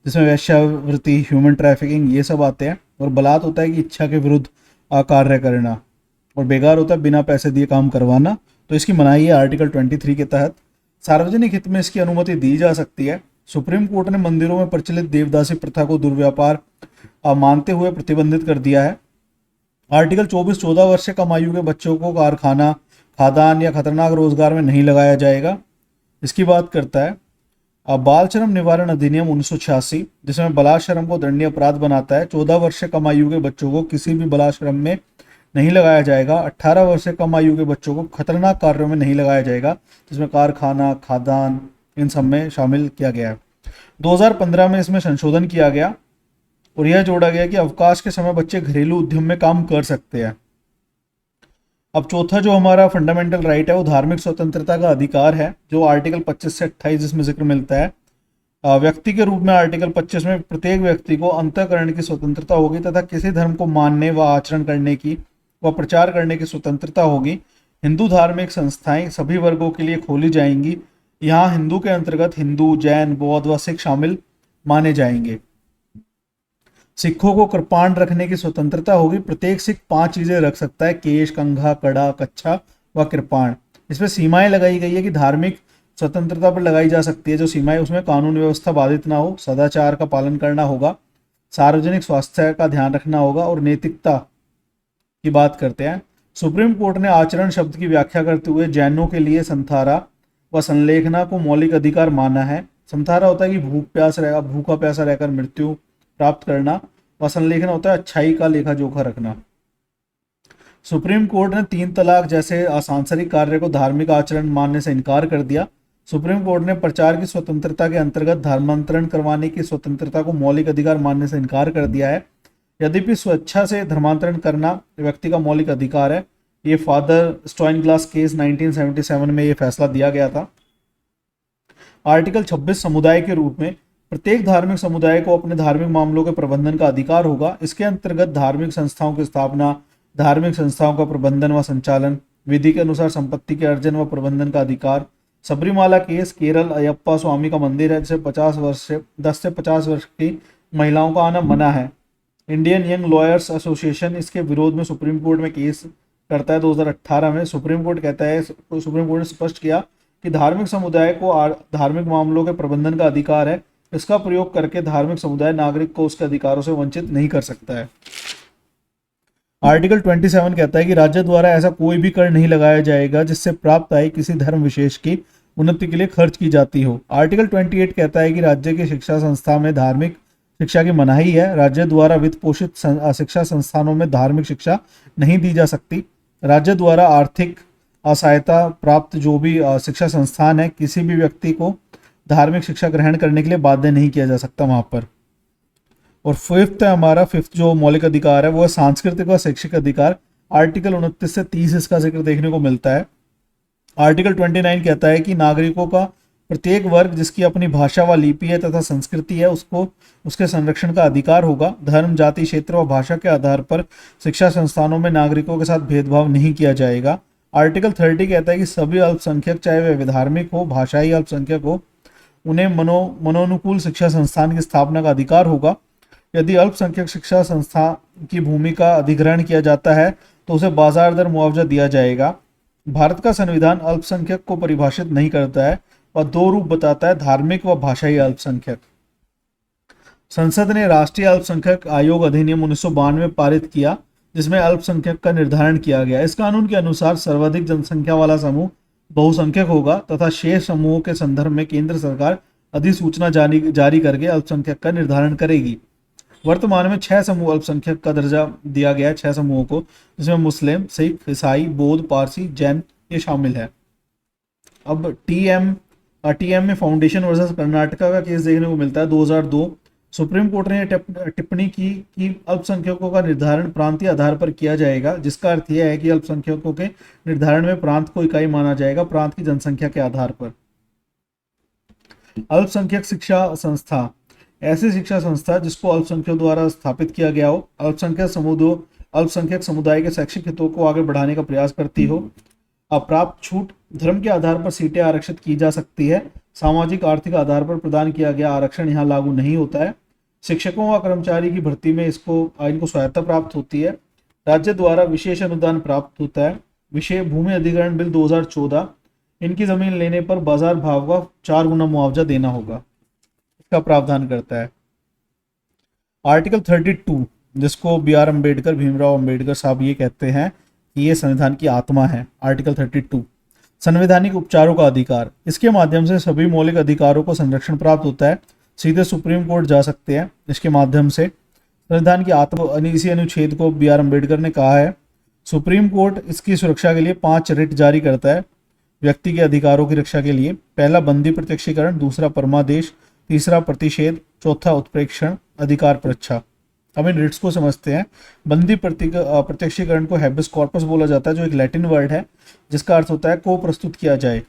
जिसमें वेश्यावृत्ति, ह्यूमन ट्रैफिकिंग ये सब आते हैं। और बलात् होता है कि इच्छा के विरुद्ध कार्य करना, और बेगार होता है बिना पैसे दिए काम करवाना। तो इसकी मनाही है आर्टिकल 23 के तहत। सार्वजनिक हित में इसकी अनुमति दी जा सकती है। सुप्रीम कोर्ट ने मंदिरों में प्रचलित देवदासी प्रथा को दुर्व्यापार मानते हुए प्रतिबंधित कर दिया है। आर्टिकल 24 14 वर्ष से कम आयु के बच्चों को कारखाना, खादान या खतरनाक रोजगार में नहीं लगाया जाएगा। इसकी बात करता है बाल श्रम निवारण अधिनियम 1986, जिसमें बलात्श्रम को दंडनीय अपराध बनाता है। 14 वर्ष से कम आयु के बच्चों को किसी भी बलात्श्रम में नहीं लगाया जाएगा। 18 वर्ष से कम आयु के बच्चों को खतरनाक कार्यों में नहीं लगाया जाएगा, जिसमें कारखाना, खादान इन सब में शामिल किया गया है। 2015 में इसमें संशोधन किया गया और यह जोड़ा गया कि अवकाश के समय बच्चे घरेलू उद्यम में काम कर सकते हैं। अब चौथा जो हमारा फंडामेंटल राइट है वो धार्मिक स्वतंत्रता का अधिकार है, जो आर्टिकल 25 से 28 इसमें जिक्र मिलता है। व्यक्ति के रूप में आर्टिकल 25 में प्रत्येक व्यक्ति को अंतःकरण की स्वतंत्रता होगी तथा किसी धर्म को मानने व आचरण करने की व प्रचार करने की स्वतंत्रता होगी। हिंदू धार्मिक संस्थाएं सभी वर्गों के लिए खोली जाएंगी। यहाँ हिंदू के अंतर्गत हिंदू, जैन, बौद्ध व सिख शामिल माने जाएंगे। सिखों को कृपाण रखने की स्वतंत्रता होगी। प्रत्येक सिख 5 चीजें रख सकता है: केश, कंघा, कड़ा, कच्छा व कृपाण। इसमें सीमाएं लगाई गई है कि धार्मिक स्वतंत्रता पर लगाई जा सकती है जो सीमाएं, उसमें कानून व्यवस्था बाधित ना हो, सदाचार का पालन करना होगा, सार्वजनिक स्वास्थ्य का ध्यान रखना होगा और नैतिकता की बात करते हैं। सुप्रीम कोर्ट ने आचरण शब्द की व्याख्या करते हुए जैनों के लिए संथारा व संलेखना को मौलिक अधिकार माना है। संथारा होता है कि भूखा प्यासा रहकर मृत्यु प्राप्त करना, व संलेखना होता है अच्छाई का लेखा जोखा रखना। सुप्रीम कोर्ट ने 3 तलाक जैसे असंसारिक कार्य को धार्मिक आचरण मानने से इनकार कर दिया। सुप्रीम कोर्ट ने प्रचार की स्वतंत्रता के अंतर्गत धर्मांतरण करवाने की स्वतंत्रता को मौलिक अधिकार मानने से इनकार कर दिया है। यद्यपि स्वेच्छा से धर्मांतरण करना व्यक्ति का मौलिक अधिकार है। ये फादर स्टोइनग्लास केस 1977 में ये फैसला दिया गया था। आर्टिकल 26 समुदाय के रूप में प्रत्येक धार्मिक समुदाय को अपने धार्मिक मामलों के प्रबंधन का अधिकार होगा। इसके अंतर्गत धार्मिक संस्थाओं की स्थापना, धार्मिक संस्थाओं का प्रबंधन व संचालन, विधि के अनुसार संपत्ति के अर्जन व प्रबंधन का अधिकार। सबरीमाला केस केरल अयप्पा स्वामी का मंदिर है, जिसे 10 से 50 वर्ष की महिलाओं का आना मना है। इंडियन यंग लॉयर्स एसोसिएशन इसके विरोध में सुप्रीम कोर्ट में केस करता है 2018 में। सुप्रीम कोर्ट ने स्पष्ट किया कि धार्मिक समुदाय को धार्मिक मामलों के प्रबंधन का अधिकार है। इसका प्रयोग करके धार्मिक समुदाय नागरिक को उसके अधिकारों से वंचित नहीं कर सकता है। आर्टिकल 27 कहता है कि राज्य द्वारा ऐसा कोई भी कर नहीं लगाया जाएगा जिससे प्राप्त आय किसी धर्म विशेष की उन्नति के लिए खर्च की जाती हो। आर्टिकल 28 कहता है कि राज्य की शिक्षा संस्था में धार्मिक शिक्षा की मनाही है। राज्य द्वारा वित्त पोषित शिक्षा संस्थानों में धार्मिक शिक्षा नहीं दी जा सकती। राज्य द्वारा आर्थिक सहायता प्राप्त जो भी शिक्षा संस्थान है, किसी भी व्यक्ति को धार्मिक शिक्षा ग्रहण करने के लिए बाध्य नहीं किया जा सकता वहां पर। और फिफ्थ जो मौलिक अधिकार है वो है सांस्कृतिक व शैक्षिक अधिकार। आर्टिकल 29 से 30 इसका जिक्र देखने को मिलता है। आर्टिकल 29 कहता है कि नागरिकों का प्रत्येक वर्ग जिसकी अपनी भाषा व लिपि है तथा संस्कृति है उसको उसके संरक्षण का अधिकार होगा। धर्म, जाति, क्षेत्र व भाषा के आधार पर शिक्षा संस्थानों में नागरिकों के साथ भेदभाव नहीं किया जाएगा। आर्टिकल 30 कहता है कि सभी अल्पसंख्यक, चाहे वे विधार्मिक हो, भाषाई अल्पसंख्यक हो, उन्हें मनोनुकूल शिक्षा संस्थान की स्थापना का अधिकार होगा। यदि अल्पसंख्यक शिक्षा संस्था की भूमि का अधिग्रहण किया जाता है तो उसे बाजार दर मुआवजा दिया जाएगा। भारत का संविधान अल्पसंख्यक को परिभाषित नहीं करता है और दो रूप बताता है, धार्मिक व भाषाई अल्पसंख्यक। संसद ने राष्ट्रीय अल्पसंख्यक आयोग अधिनियम 1992 पारित किया, जिसमें अल्पसंख्यक का निर्धारण किया गया। इस कानून के अनुसार सर्वाधिक जनसंख्या वाला समूह बहुसंख्यक होगा तथा शेष समूहों के संदर्भ में केंद्र सरकार अधिसूचना जारी करके अल्पसंख्यक का निर्धारण करेगी। वर्तमान में 6 समूह अल्पसंख्यक का दर्जा दिया गया है, 6 समूहों को, जिसमें मुस्लिम, सिख, ईसाई, बौद्ध, पारसी, जैन ये शामिल है। अब टीएम में फाउंडेशन वर्सेस कर्नाटका का केस देखने को मिलता है 2002। सुप्रीम कोर्ट ने टिप्पणी की कि अल्पसंख्यकों का निर्धारण प्रांतीय आधार पर किया जाएगा, जिसका अर्थ यह है कि अल्पसंख्यकों के निर्धारण में प्रांत को इकाई माना जाएगा, प्रांत की जनसंख्या के आधार पर। अल्पसंख्यक शिक्षा संस्था ऐसी शिक्षा संस्था जिसको अल्पसंख्यकों द्वारा स्थापित किया गया हो, अल्पसंख्यक समुदाय के शैक्षिक हितों को आगे बढ़ाने का प्रयास करती हो। अप्राप्त छूट धर्म के आधार पर सीटें आरक्षित की जा सकती है। सामाजिक आर्थिक आधार पर प्रदान किया गया आरक्षण यहाँ लागू नहीं होता है। शिक्षकों व कर्मचारी की भर्ती में इनको स्वायत्ता प्राप्त होती है। राज्य द्वारा विशेष अनुदान प्राप्त होता है। विषय भूमि अधिग्रहण बिल 2014, इनकी जमीन लेने पर बाजार भाव का 4 गुना मुआवजा देना होगा, इसका प्रावधान करता है। आर्टिकल 32, जिसको BR अम्बेडकर, भीमराव अम्बेडकर साहब ये कहते हैं कि ये संविधान की आत्मा है। आर्टिकल 32, संवैधानिक उपचारों का अधिकार। इसके माध्यम से सभी मौलिक अधिकारों को संरक्षण प्राप्त होता है। सीधे सुप्रीम कोर्ट जा सकते हैं इसके माध्यम से। संविधान की आत्मा, इसी अनुच्छेद को BR अम्बेडकर ने कहा है। सुप्रीम कोर्ट इसकी सुरक्षा के लिए 5 रिट जारी करता है व्यक्ति के अधिकारों की रक्षा के लिए। पहला बंदी प्रत्यक्षीकरण, दूसरा परमादेश, तीसरा प्रतिषेध, चौथा उत्प्रेक्षण, अधिकार परीक्षा। अब इन रिट्स को समझते हैं। बंदी प्रत्यक्षीकरण को हैबियस कॉर्पस बोला जाता है, जो एक लैटिन वर्ड है जिसका अर्थ होता है को प्रस्तुत किया जाए।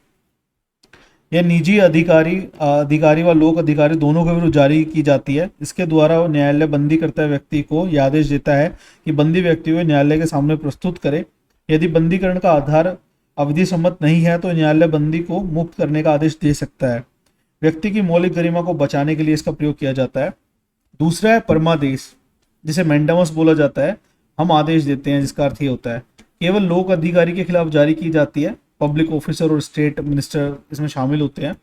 यह निजी अधिकारी व लोक अधिकारी दोनों के विरुद्ध जारी की जाती है। इसके द्वारा न्यायालय बंदी करता व्यक्ति को यह आदेश देता है कि बंदी व्यक्ति को न्यायालय के सामने प्रस्तुत करे। यदि बंदीकरण का आधार अवधि सम्मत नहीं है तो न्यायालय बंदी को मुक्त करने का आदेश दे सकता है। व्यक्ति की मौलिक गरिमा को बचाने के लिए इसका प्रयोग किया जाता है। दूसरा है परमादेश, जिसे मैंडामस बोला जाता है। हम आदेश देते हैं, जिसका अर्थ ये होता है केवल लोक अधिकारी के खिलाफ जारी की जाती है। पब्लिक ऑफिसर और स्टेट मिनिस्टर इसमें शामिल होते हैं।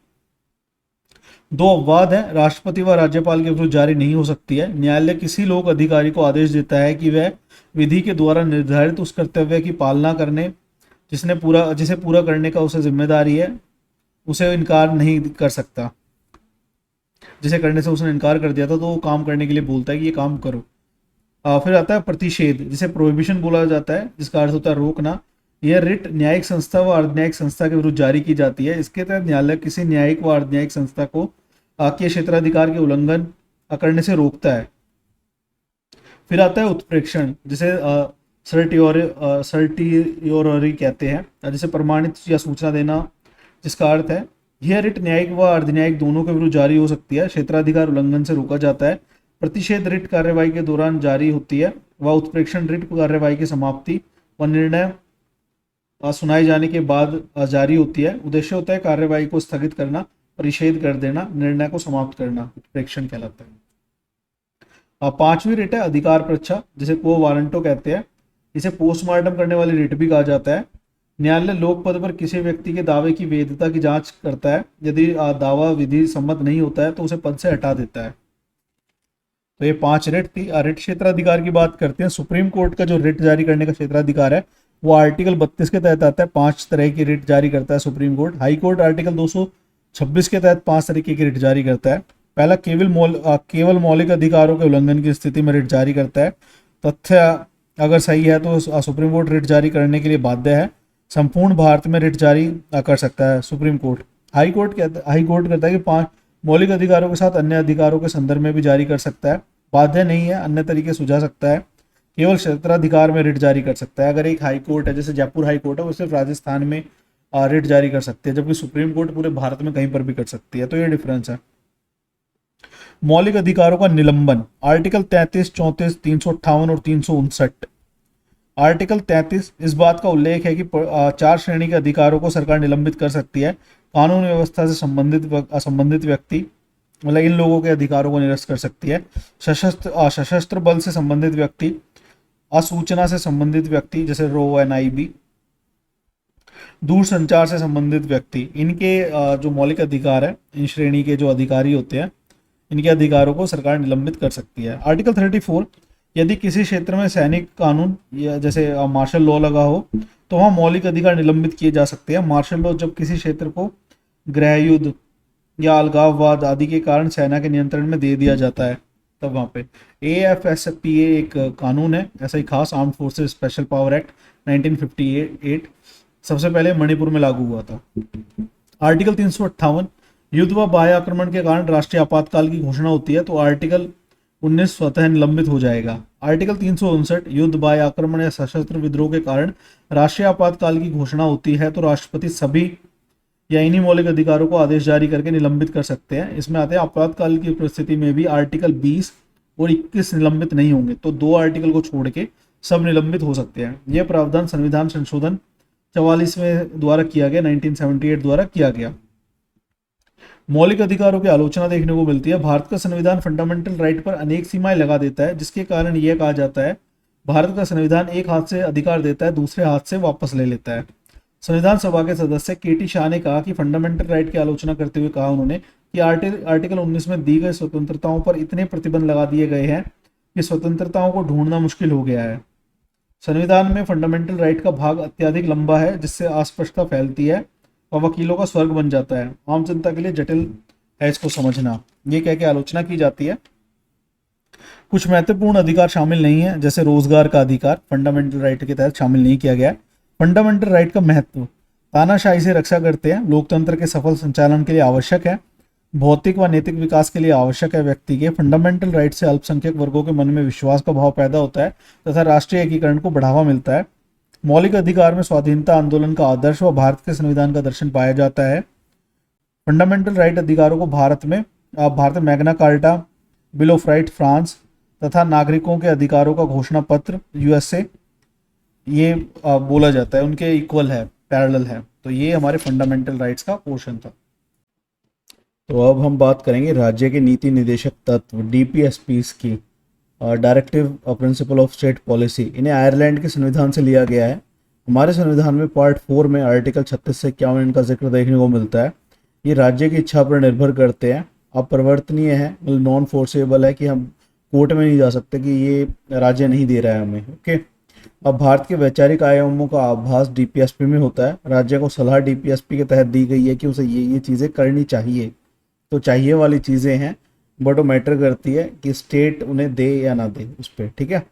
2 अपवाद है, राष्ट्रपति व राज्यपाल के विरुद्ध जारी नहीं हो सकती है। न्यायालय किसी लोक अधिकारी को आदेश देता है कि वह विधि के द्वारा निर्धारित उस कर्तव्य की पालना करने जिसे पूरा करने का उसे जिम्मेदारी है, उसे इनकार नहीं कर सकता। जिसे करने से उसने इनकार कर दिया था तो वो काम करने के लिए बोलता है कि ये काम करो। फिर आता है प्रतिषेध, जिसे प्रोहिबिशन बोला जाता है, जिसका अर्थ होता है रोकना। यह रिट न्यायिक संस्था व अर्धन्यायिक संस्था के विरुद्ध जारी की जाती है। इसके तहत न्यायालय किसी न्यायिक व अर्धन्यायिक संस्था को के क्षेत्राधिकार के उल्लंघन करने से रोकता है। फिर आता है उत्प्रेक्षण, जिसे सर्टियोररी कहते हैं, जिसे प्रमाणित या सूचना देना, जिसका अर्थ है यह रिट न्यायिक व अर्धन्यायिक दोनों के विरुद्ध जारी हो सकती है। क्षेत्राधिकार उल्लंघन से रोका जाता है। प्रतिषेध रिट कार्यवाही के दौरान जारी होती है व उत्प्रेक्षण रिट कार्यवाही की समाप्ति व निर्णय सुनाए जाने के बाद जारी होती है। उद्देश्य होता है कार्यवाही को स्थगित करना, परिषेध कर देना, निर्णय को समाप्त करना, उत्प्रेक्षण कहलाता है। 5वीं रिट है अधिकार परीक्षा, जिसे को वारंटो कहते हैं। इसे पोस्टमार्टम करने वाली रिट भी कहा जाता है। न्यायालय लोक पद पर किसी व्यक्ति के दावे की वैधता की जांच करता है। यदि दावा विधि सम्मत नहीं होता है तो उसे पद से हटा देता है। तो ये 5 रिट थी। रिट क्षेत्राधिकार की बात करते हैं। सुप्रीम कोर्ट का जो रिट जारी करने का क्षेत्राधिकार है वो आर्टिकल 32 के तहत आता है। 5 तरह की रिट जारी करता है supreme court. High court article 226 के तहत 5 तरीके की रिट जारी करता है। पहला केवल मौलिक अधिकारों के उल्लंघन की स्थिति में रिट जारी करता है। तथ्य अगर सही है तो सुप्रीम कोर्ट रिट जारी करने के लिए बाध्य है। संपूर्ण भारत में रिट जारी कर सकता है सुप्रीम कोर्ट। हाई कोर्ट कहता है कि 5 मौलिक अधिकारों के साथ अन्य अधिकारों के संदर्भ में भी जारी कर सकता है। बाध्य नहीं है, अन्य तरीके सुझा सकता है। केवल क्षेत्राधिकार में रिट जारी कर सकता है। अगर एक हाई कोर्ट है, जैसे जयपुर हाई कोर्ट है, वो सिर्फ राजस्थान में रिट जारी कर सकती है, जबकि सुप्रीम कोर्ट पूरे भारत में कहीं पर भी कर सकती है। तो ये डिफरेंस है। मौलिक अधिकारों का निलंबन, आर्टिकल 33, 34, 358 और 359। आर्टिकल 33 इस बात का उल्लेख है कि 4 श्रेणी के अधिकारों को सरकार निलंबित कर सकती है। कानून व्यवस्था से असंबंधित व्यक्ति, मतलब इन लोगों के अधिकारों को निरस्त कर सकती है। सशस्त्र बल से संबंधित व्यक्ति, असूचना से संबंधित व्यक्ति जैसे रो NIB, दूर संचार से संबंधित व्यक्ति, इनके जो मौलिक अधिकार है, इन श्रेणी के जो अधिकारी होते हैं, इनके अधिकारों को सरकार निलंबित कर सकती है। आर्टिकल 34, यदि किसी क्षेत्र में सैनिक कानून या जैसे मार्शल लॉ लगा हो तो वहाँ मौलिक अधिकार निलंबित किए जा सकते हैं। मार्शल लॉ जब किसी क्षेत्र को गृह युद्ध या अलगाववाद आदि के कारण सेना के नियंत्रण में दे दिया जाता है, तब वहाँ पे AFSPA एक कानून है, ऐसा ही खास armed forces special power act 1958 सबसे पहले मणिपुर में लागू हुआ था। आर्टिकल 358, युद्ध व बाह्य आक्रमण के कारण राष्ट्रीय आपातकाल की घोषणा होती है तो आर्टिकल 19 स्वतः निलंबित हो जाएगा। आर्टिकल 359, युद्ध बाह्य आक्रमण या सशस्त्र विद्रोह के कारण राष्ट्रीय आपातकाल की घोषणा होती है तो राष्ट्रपति सभी या इन्हीं मौलिक अधिकारों को आदेश जारी करके निलंबित कर सकते हैं। इसमें आते हैं आपातकाल की परिस्थिति में भी आर्टिकल 20 और 21 निलंबित नहीं होंगे, तो 2 आर्टिकल को छोड़ के सब निलंबित हो सकते हैं। यह प्रावधान संविधान संशोधन 44वें द्वारा किया गया, 1978 द्वारा किया गया। मौलिक अधिकारों की आलोचना देखने को मिलती है। भारत का संविधान फंडामेंटल राइट पर अनेक सीमाएं लगा देता है, जिसके कारण यह कहा जाता है भारत का संविधान एक हाथ से अधिकार देता है, दूसरे हाथ से वापस ले लेता है। संविधान सभा के सदस्य KT शाह ने कहा कि फंडामेंटल राइट की आलोचना करते हुए कहा उन्होंने कि आर्टिकल 19 में दी गई स्वतंत्रताओं पर इतने प्रतिबंध लगा दिए गए हैं कि स्वतंत्रताओं को ढूंढना मुश्किल हो गया है। संविधान में फंडामेंटल राइट का भाग अत्यधिक लंबा है, जिससे अस्पष्टता फैलती है और वकीलों का स्वर्ग बन जाता है। आम जनता के लिए जटिल है इसको समझना, ये कह के आलोचना की जाती है। कुछ महत्वपूर्ण अधिकार शामिल नहीं है, जैसे रोजगार का अधिकार फंडामेंटल राइट के तहत शामिल नहीं किया गया है। फंडामेंटल राइट का महत्व, तानाशाही से रक्षा करते हैं, लोकतंत्र के सफल संचालन के लिए आवश्यक है, भौतिक व नैतिक विकास के लिए आवश्यक है। व्यक्ति के फंडामेंटल राइट से अल्पसंख्यक वर्गों के मन में विश्वास का भाव पैदा होता है तथा राष्ट्रीय एकीकरण को बढ़ावा मिलता है। मौलिक अधिकार में स्वाधीनता आंदोलन का आदर्श व भारत के संविधान का दर्शन पाया जाता है। फंडामेंटल राइट अधिकारों को भारत में Magna carta, bill of right France तथा नागरिकों के अधिकारों का घोषणा पत्र USA, ये बोला जाता है, उनके इक्वल है, पैरेलल है। तो ये हमारे फंडामेंटल राइट्स का पोर्शन था। तो अब हम बात करेंगे राज्य के नीति निदेशक तत्व DPSPs की, directive principle of state policy. इन्हें आयरलैंड के संविधान से लिया गया है। हमारे संविधान में पार्ट 4 में आर्टिकल 36 से 51 इनका जिक्र देखने को मिलता है। ये राज्य की इच्छा पर निर्भर करते हैं, अपरिवर्तनीय है, मतलब नॉन फोर्सेबल है कि हम कोर्ट में नहीं जा सकते कि ये राज्य नहीं दे रहा है हमें। ओके, अब भारत के वैचारिक आयामों का आभास DPSP में होता है। राज्य को सलाह DPSP के तहत दी गई है कि उसे ये चीज़ें करनी चाहिए, तो चाहिए वाली चीज़ें हैं, बट वो मैटर करती है कि स्टेट उन्हें दे या ना दे उस पर। ठीक है,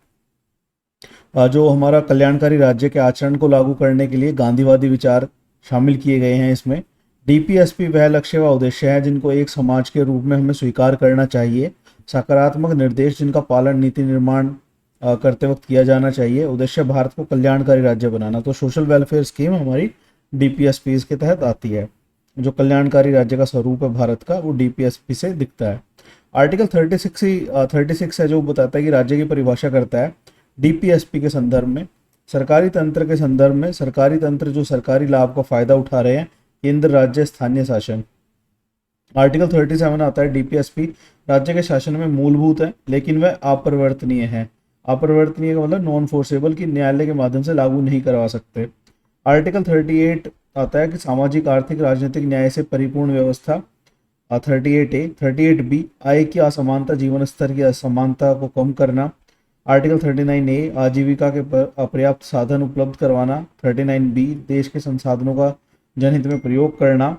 जो हमारा कल्याणकारी राज्य के आचरण को लागू करने के लिए गांधीवादी विचार शामिल किए गए हैं इसमें। DPSP वह लक्ष्य व उद्देश्य है जिनको एक समाज के रूप में हमें स्वीकार करना चाहिए। सकारात्मक निर्देश जिनका पालन नीति निर्माण करते वक्त किया जाना चाहिए। उद्देश्य भारत को कल्याणकारी राज्य बनाना। तो सोशल वेलफेयर स्कीम हमारी DPSP के तहत आती है। जो कल्याणकारी राज्य का स्वरूप है भारत का, वो DPSP से दिखता है। आर्टिकल 36 है जो बताता है कि राज्य की परिभाषा करता है DPSP के संदर्भ में, सरकारी तंत्र के संदर्भ में, सरकारी तंत्र जो सरकारी लाभ का फायदा उठा रहे हैं, केंद्र, राज्य, स्थानीय शासन। आर्टिकल 37 आता है DPSP राज्य के शासन में मूलभूत है, लेकिन वह अपरिवर्तनीय है। अपरिवर्तनीय का मतलब नॉन फोर्सेबल, की न्यायालय के माध्यम से लागू नहीं करवा सकते। आर्टिकल 38 आता है कि सामाजिक, आर्थिक, राजनीतिक न्याय से परिपूर्ण व्यवस्था। 38A, 38B आय की असमानता, जीवन स्तर की असमानता को कम करना। आर्टिकल 39A आजीविका के अपर्याप्त साधन उपलब्ध करवाना। 39B देश के संसाधनों का जनहित में प्रयोग करना।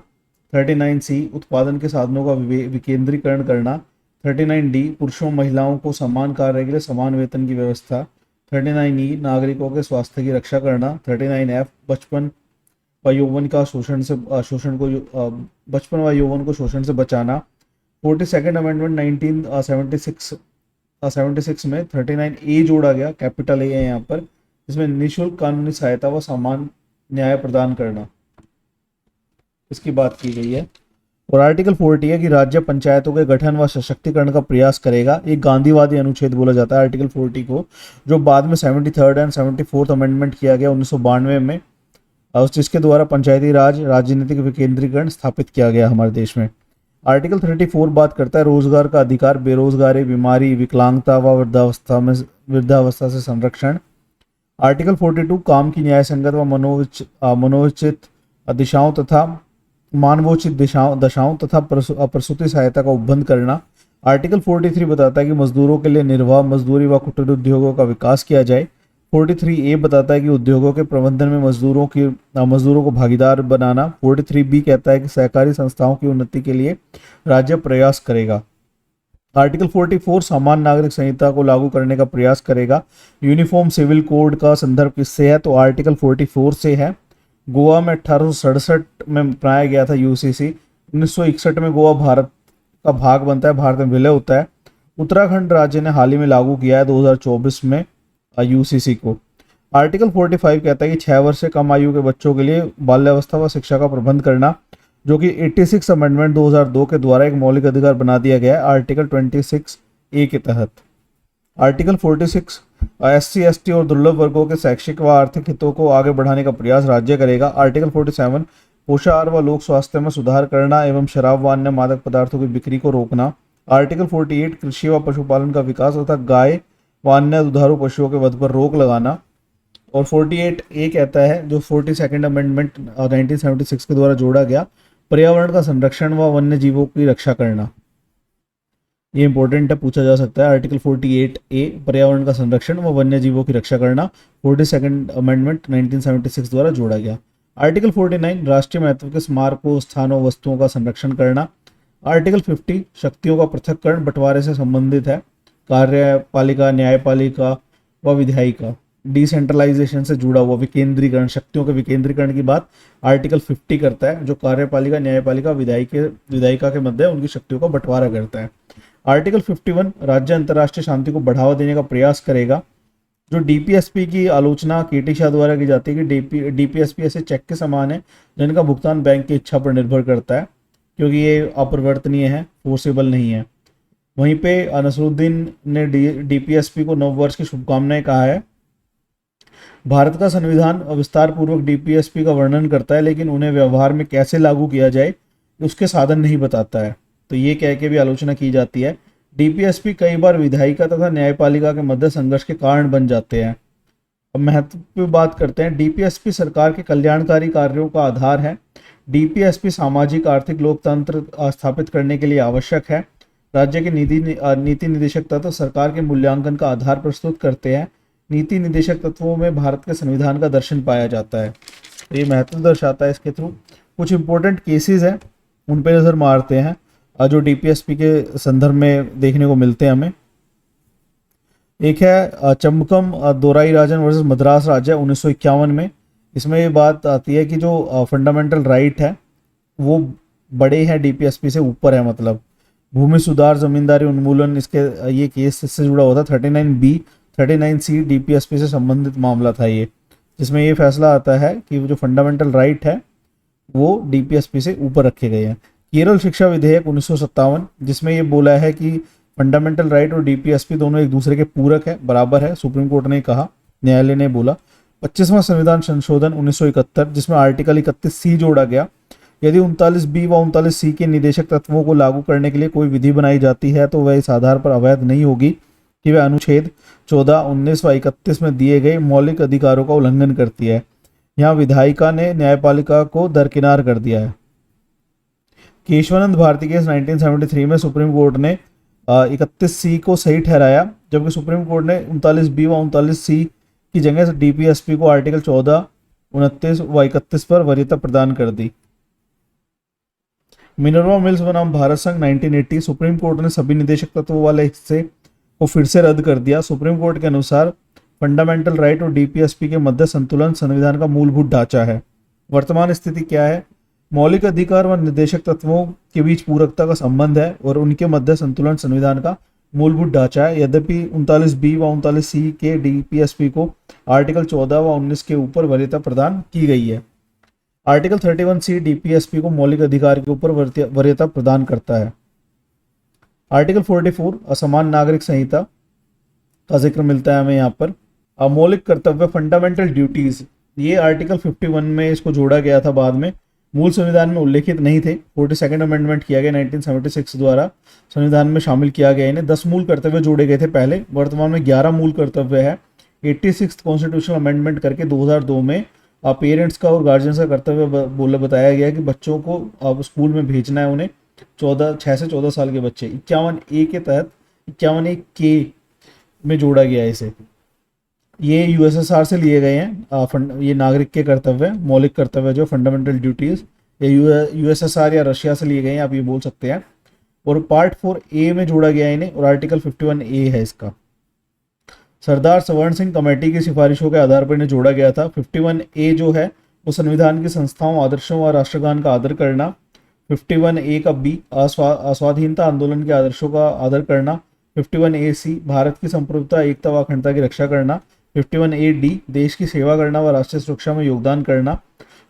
39C उत्पादन के साधनों का विकेंद्रीकरण करना। 39D पुरुषों महिलाओं को समान कार्य के लिए समान वेतन की व्यवस्था। 39E नागरिकों के स्वास्थ्य की रक्षा करना। 39F बचपन व यौवन का शोषण से बचाना। 42nd अमेंडमेंट 1976 में 39A जोड़ा गया, कैपिटल A है यहाँ पर, जिसमें निःशुल्क कानूनी सहायता व समान न्याय प्रदान करना, इसकी बात की गई है। और आर्टिकल 40 है कि राज्य पंचायतों के गठन व सशक्तिकरण का प्रयास करेगा। एक गांधीवादी अनुच्छेद बोला जाता है आर्टिकल 40 को, जो बाद में 73rd एंड 74th अमेंडमेंट किया गया 1992 में, और जिसके द्वारा पंचायती राज राजनीतिक विकेंद्रीकरण स्थापित किया गया हमारे देश में। आर्टिकल 34 बात करता है रोजगार का अधिकार, बेरोजगारी, बीमारी, विकलांगता व वृद्धावस्था से संरक्षण। आर्टिकल 42 काम की न्याय संगत व मनोचित दिशाओं तथा मानवोचित दशाओं तथा प्रसूति सहायता का उपबंध करना। आर्टिकल 43 बताता है कि मजदूरों के लिए निर्वाह मजदूरी व कुटीर उद्योगों का विकास किया जाए। 43A बताता है कि उद्योगों के प्रबंधन में मजदूरों को भागीदार बनाना। 43B कहता है कि सहकारी संस्थाओं की उन्नति के लिए राज्य प्रयास करेगा। आर्टिकल 44 सामान्य नागरिक संहिता को लागू करने का प्रयास करेगा। यूनिफॉर्म सिविल कोड का संदर्भ किससे है, तो आर्टिकल 44 से है। गोवा में 1867 में बनाया गया था यूसीसी। 1961 में गोवा भारत का भाग बनता है, भारत में विलय होता है। उत्तराखंड राज्य ने हाल ही में लागू किया है 2024 में यूसीसी को। आर्टिकल 45 कहता है कि 6 वर्ष से कम आयु के बच्चों के लिए बाल्यावस्था व शिक्षा का प्रबंध करना, जो कि 86 अमेंडमेंट 2002 के द्वारा एक मौलिक अधिकार बना दिया गया है आर्टिकल 26A के तहत। आर्टिकल 46 SC ST और दुर्लभ वर्गों के शैक्षिक व आर्थिक हितों को आगे बढ़ाने का प्रयास राज्य करेगा। आर्टिकल 47 पोषाहार व लोक स्वास्थ्य में सुधार करना एवं शराब व अन्य मादक पदार्थों की बिक्री को रोकना। आर्टिकल 48 कृषि व पशुपालन का विकास तथा गाय व अन्य दुधारू पशुओं के वध पर रोक लगाना। और 48A कहता है, जो 42nd अमेंडमेंट 1976 के द्वारा जोड़ा गया, पर्यावरण का संरक्षण व वन्य जीवों की रक्षा करना। ये इंपॉर्टेंट है, पूछा जा सकता है। आर्टिकल 48A पर्यावरण का संरक्षण व वन्य जीवों की रक्षा करना 42nd अमेंडमेंट 1976 द्वारा जोड़ा गया। आर्टिकल 49 राष्ट्रीय महत्व के स्मारकों, स्थानों, वस्तुओं का संरक्षण करना। आर्टिकल 50 शक्तियों का पृथक्करण बंटवारे से संबंधित है। कार्यपालिका, न्यायपालिका व विधायिका, डिसेंट्रलाइजेशन से जुड़ा हुआ विकेंद्रीकरण, शक्तियों के विकेंद्रीकरण की बात आर्टिकल 50 करता है, जो कार्यपालिका, न्यायपालिका, विधायिका के मध्य उनकी शक्तियों का बंटवारा करता है। आर्टिकल 51 राज्य अंतर्राष्ट्रीय शांति को बढ़ावा देने का प्रयास करेगा। जो डीपीएसपी की आलोचना केटी शाह द्वारा की जाती है कि डीपीएसपी ऐसे चेक के समान है जिनका भुगतान बैंक की इच्छा पर निर्भर करता है, क्योंकि ये अपरिवर्तनीय है, फोर्सेबल नहीं है। वहीं पे नसरुद्दीन ने डीपीएसपी को नववर्ष की शुभकामनाएं कहा है। भारत का संविधान विस्तार पूर्वक डीपीएसपी का वर्णन करता है, लेकिन उन्हें व्यवहार में कैसे लागू किया जाए उसके साधन नहीं बताता है, तो ये कह के भी आलोचना की जाती है। डीपीएसपी कई बार विधायिका तथा न्यायपालिका के मध्य संघर्ष के कारण बन जाते हैं। अब महत्व की बात करते हैं। डीपीएसपी सरकार के कल्याणकारी कार्यों का आधार है। डीपीएसपी सामाजिक आर्थिक लोकतंत्र स्थापित करने के लिए आवश्यक है। राज्य के नीति निदेशक तत्व सरकार के मूल्यांकन का आधार प्रस्तुत करते हैं। नीति निदेशक तत्वों में भारत के संविधान का दर्शन पाया जाता है, तो ये महत्व दर्शाता है इसके थ्रू। कुछ इंपॉर्टेंट केसेस हैं, उन पर नजर मारते हैं जो डीपीएसपी के संदर्भ में देखने को मिलते हैं हमें। एक है चम्बकम दोराई राजन वर्सेस मद्रास राज्य 1951 में। इसमें ये बात आती है कि जो फंडामेंटल राइट है वो बड़े हैं, डीपीएसपी से ऊपर है, मतलब भूमि सुधार, जमींदारी उन्मूलन, इसके ये केस इससे जुड़ा हुआ था। 39B 39C डीपीएसपी से संबंधित मामला था ये, जिसमें ये फैसला आता है कि जो फंडामेंटल राइट है वो डीपीएसपी से ऊपर रखे गए हैं। केरल शिक्षा विधेयक 1957, जिसमें ये बोला है कि फंडामेंटल राइट और डीपीएसपी दोनों एक दूसरे के पूरक है, बराबर है, सुप्रीम कोर्ट ने कहा, न्यायालय ने बोला। 25वां संविधान संशोधन 1971, जिसमें आर्टिकल 31C जोड़ा गया। यदि 39B व 39C के निदेशक तत्वों को लागू करने के लिए कोई विधि बनाई जाती है तो वह इस आधार पर अवैध नहीं होगी कि वह अनुच्छेद 14, 19 व 31 में दिए गए मौलिक अधिकारों का उल्लंघन करती है। यहाँ विधायिका ने न्यायपालिका को दरकिनार कर दिया है। केशवानंद भारती केस 1973 में सुप्रीम कोर्ट ने 31C को सही ठहराया, जबकि सुप्रीम कोर्ट ने 39B व 39C की जगह डीपीएसपी को आर्टिकल 14, 29 व 31 पर वरीयता प्रदान कर दी। मिनर्वा मिल्स बनाम भारत संघ 1980, सुप्रीम कोर्ट ने सभी निदेशक तत्वों वाले हिस्से को फिर से रद्द कर दिया। सुप्रीम कोर्ट के अनुसार फंडामेंटल राइट और डीपीएसपी के मध्य संतुलन संविधान का मूलभूत ढांचा है। वर्तमान स्थिति क्या है? मौलिक अधिकार व निदेशक तत्वों के बीच पूरकता का संबंध है और उनके मध्य संतुलन संविधान का मूलभूत ढांचा है। यद्यपि 39B व 39C के डीपीएसपी को आर्टिकल 14 व 19 के ऊपर वरीयता प्रदान की गई है। आर्टिकल 31C डीपीएसपी को मौलिक अधिकार के ऊपर वरीयता प्रदान करता है। आर्टिकल 44 असमान नागरिक संहिता का जिक्र मिलता है हमें यहाँ पर। मौलिक कर्तव्य फंडामेंटल ड्यूटीज, ये आर्टिकल 51 में इसको जोड़ा गया था, बाद में मूल संविधान में उल्लेखित नहीं थे। 42nd अमेंडमेंट किया गया 1976 द्वारा, संविधान में शामिल किया गया इन्हें। 10 मूल कर्तव्य जोड़े गए थे पहले, वर्तमान में 11 मूल कर्तव्य है। 86th कॉन्स्टिट्यूशनल अमेंडमेंट करके 2002 में पेरेंट्स का और गार्जियंस का कर्तव्य बताया गया कि बच्चों को अब स्कूल में भेजना है उन्हें, 6 से 14 साल के बच्चे। 51A के तहत 51A में जोड़ा गया है इसे। ये यूएसएसआर से लिए गए हैं, ये नागरिक के कर्तव्य, मौलिक कर्तव्य जो फंडामेंटल ड्यूटीज, ये यूएसएसआर या रशिया से लिए गए हैं, आप ये बोल सकते हैं। और पार्ट 4A में जोड़ा गया है इन्हें, और आर्टिकल 51A है इसका। सरदार सवर्ण सिंह कमेटी की सिफारिशों के आधार पर इन्हें जोड़ा गया था। 51A जो है वो संविधान की संस्थाओं, आदर्शों और राष्ट्रगान का आदर करना। 51A का B अस्वाधीनता आंदोलन के आदर्शों का आदर करना। 51AC भारत की संप्रभुता, एकता व अखंडता की रक्षा करना। 51AD देश की सेवा करना व राष्ट्रीय सुरक्षा में योगदान करना।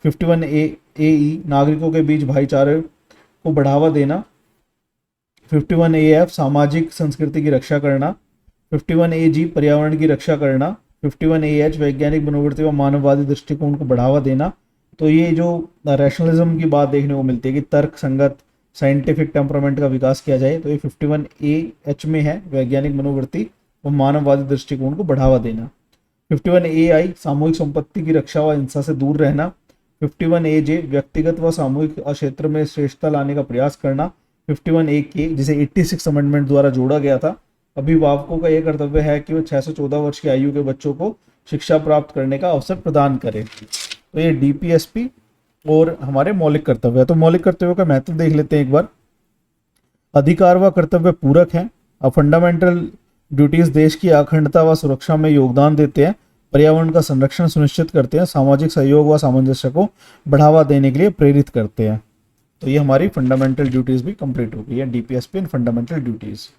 51AE नागरिकों के बीच भाईचारे को बढ़ावा देना। 51AF सामाजिक संस्कृति की रक्षा करना। 51AG पर्यावरण की रक्षा करना। 51AH वैज्ञानिक मनोवृत्ति व मानववादी दृष्टिकोण को बढ़ावा देना। तो ये जो रैशनलिज्म की बात देखने को मिलती है कि तर्क संगत साइंटिफिक टेम्परामेंट का विकास किया जाए, तो ये 51AH में है, वैज्ञानिक मनोवृत्ति व मानववादी दृष्टिकोण को बढ़ावा देना। 51AI सामूहिक संपत्ति की रक्षा व हिंसा से दूर रहना। 51AJ व्यक्तिगत व सामूहिक क्षेत्र में श्रेष्ठता लाने का प्रयास करना। 51AK जिसे 86 अमेंडमेंट द्वारा जोड़ा गया था, अभिभावकों का यह कर्तव्य है कि वो 6 से 14 वर्ष की आयु के बच्चों को शिक्षा प्राप्त करने का अवसर प्रदान करें। तो ये डीपीएसपी और हमारे मौलिक कर्तव्य है। तो मौलिक कर्तव्यों का महत्व देख लेते हैं एक बार। अधिकार व कर्तव्य पूरक हैं। फंडामेंटल ड्यूटीज देश की अखंडता व सुरक्षा में योगदान देते हैं, पर्यावरण का संरक्षण सुनिश्चित करते हैं, सामाजिक सहयोग व सामंजस्य को बढ़ावा देने के लिए प्रेरित करते हैं। तो ये हमारी फंडामेंटल ड्यूटीज भी कंप्लीट हो गई है, डीपीएसपी एंड फंडामेंटल ड्यूटीज।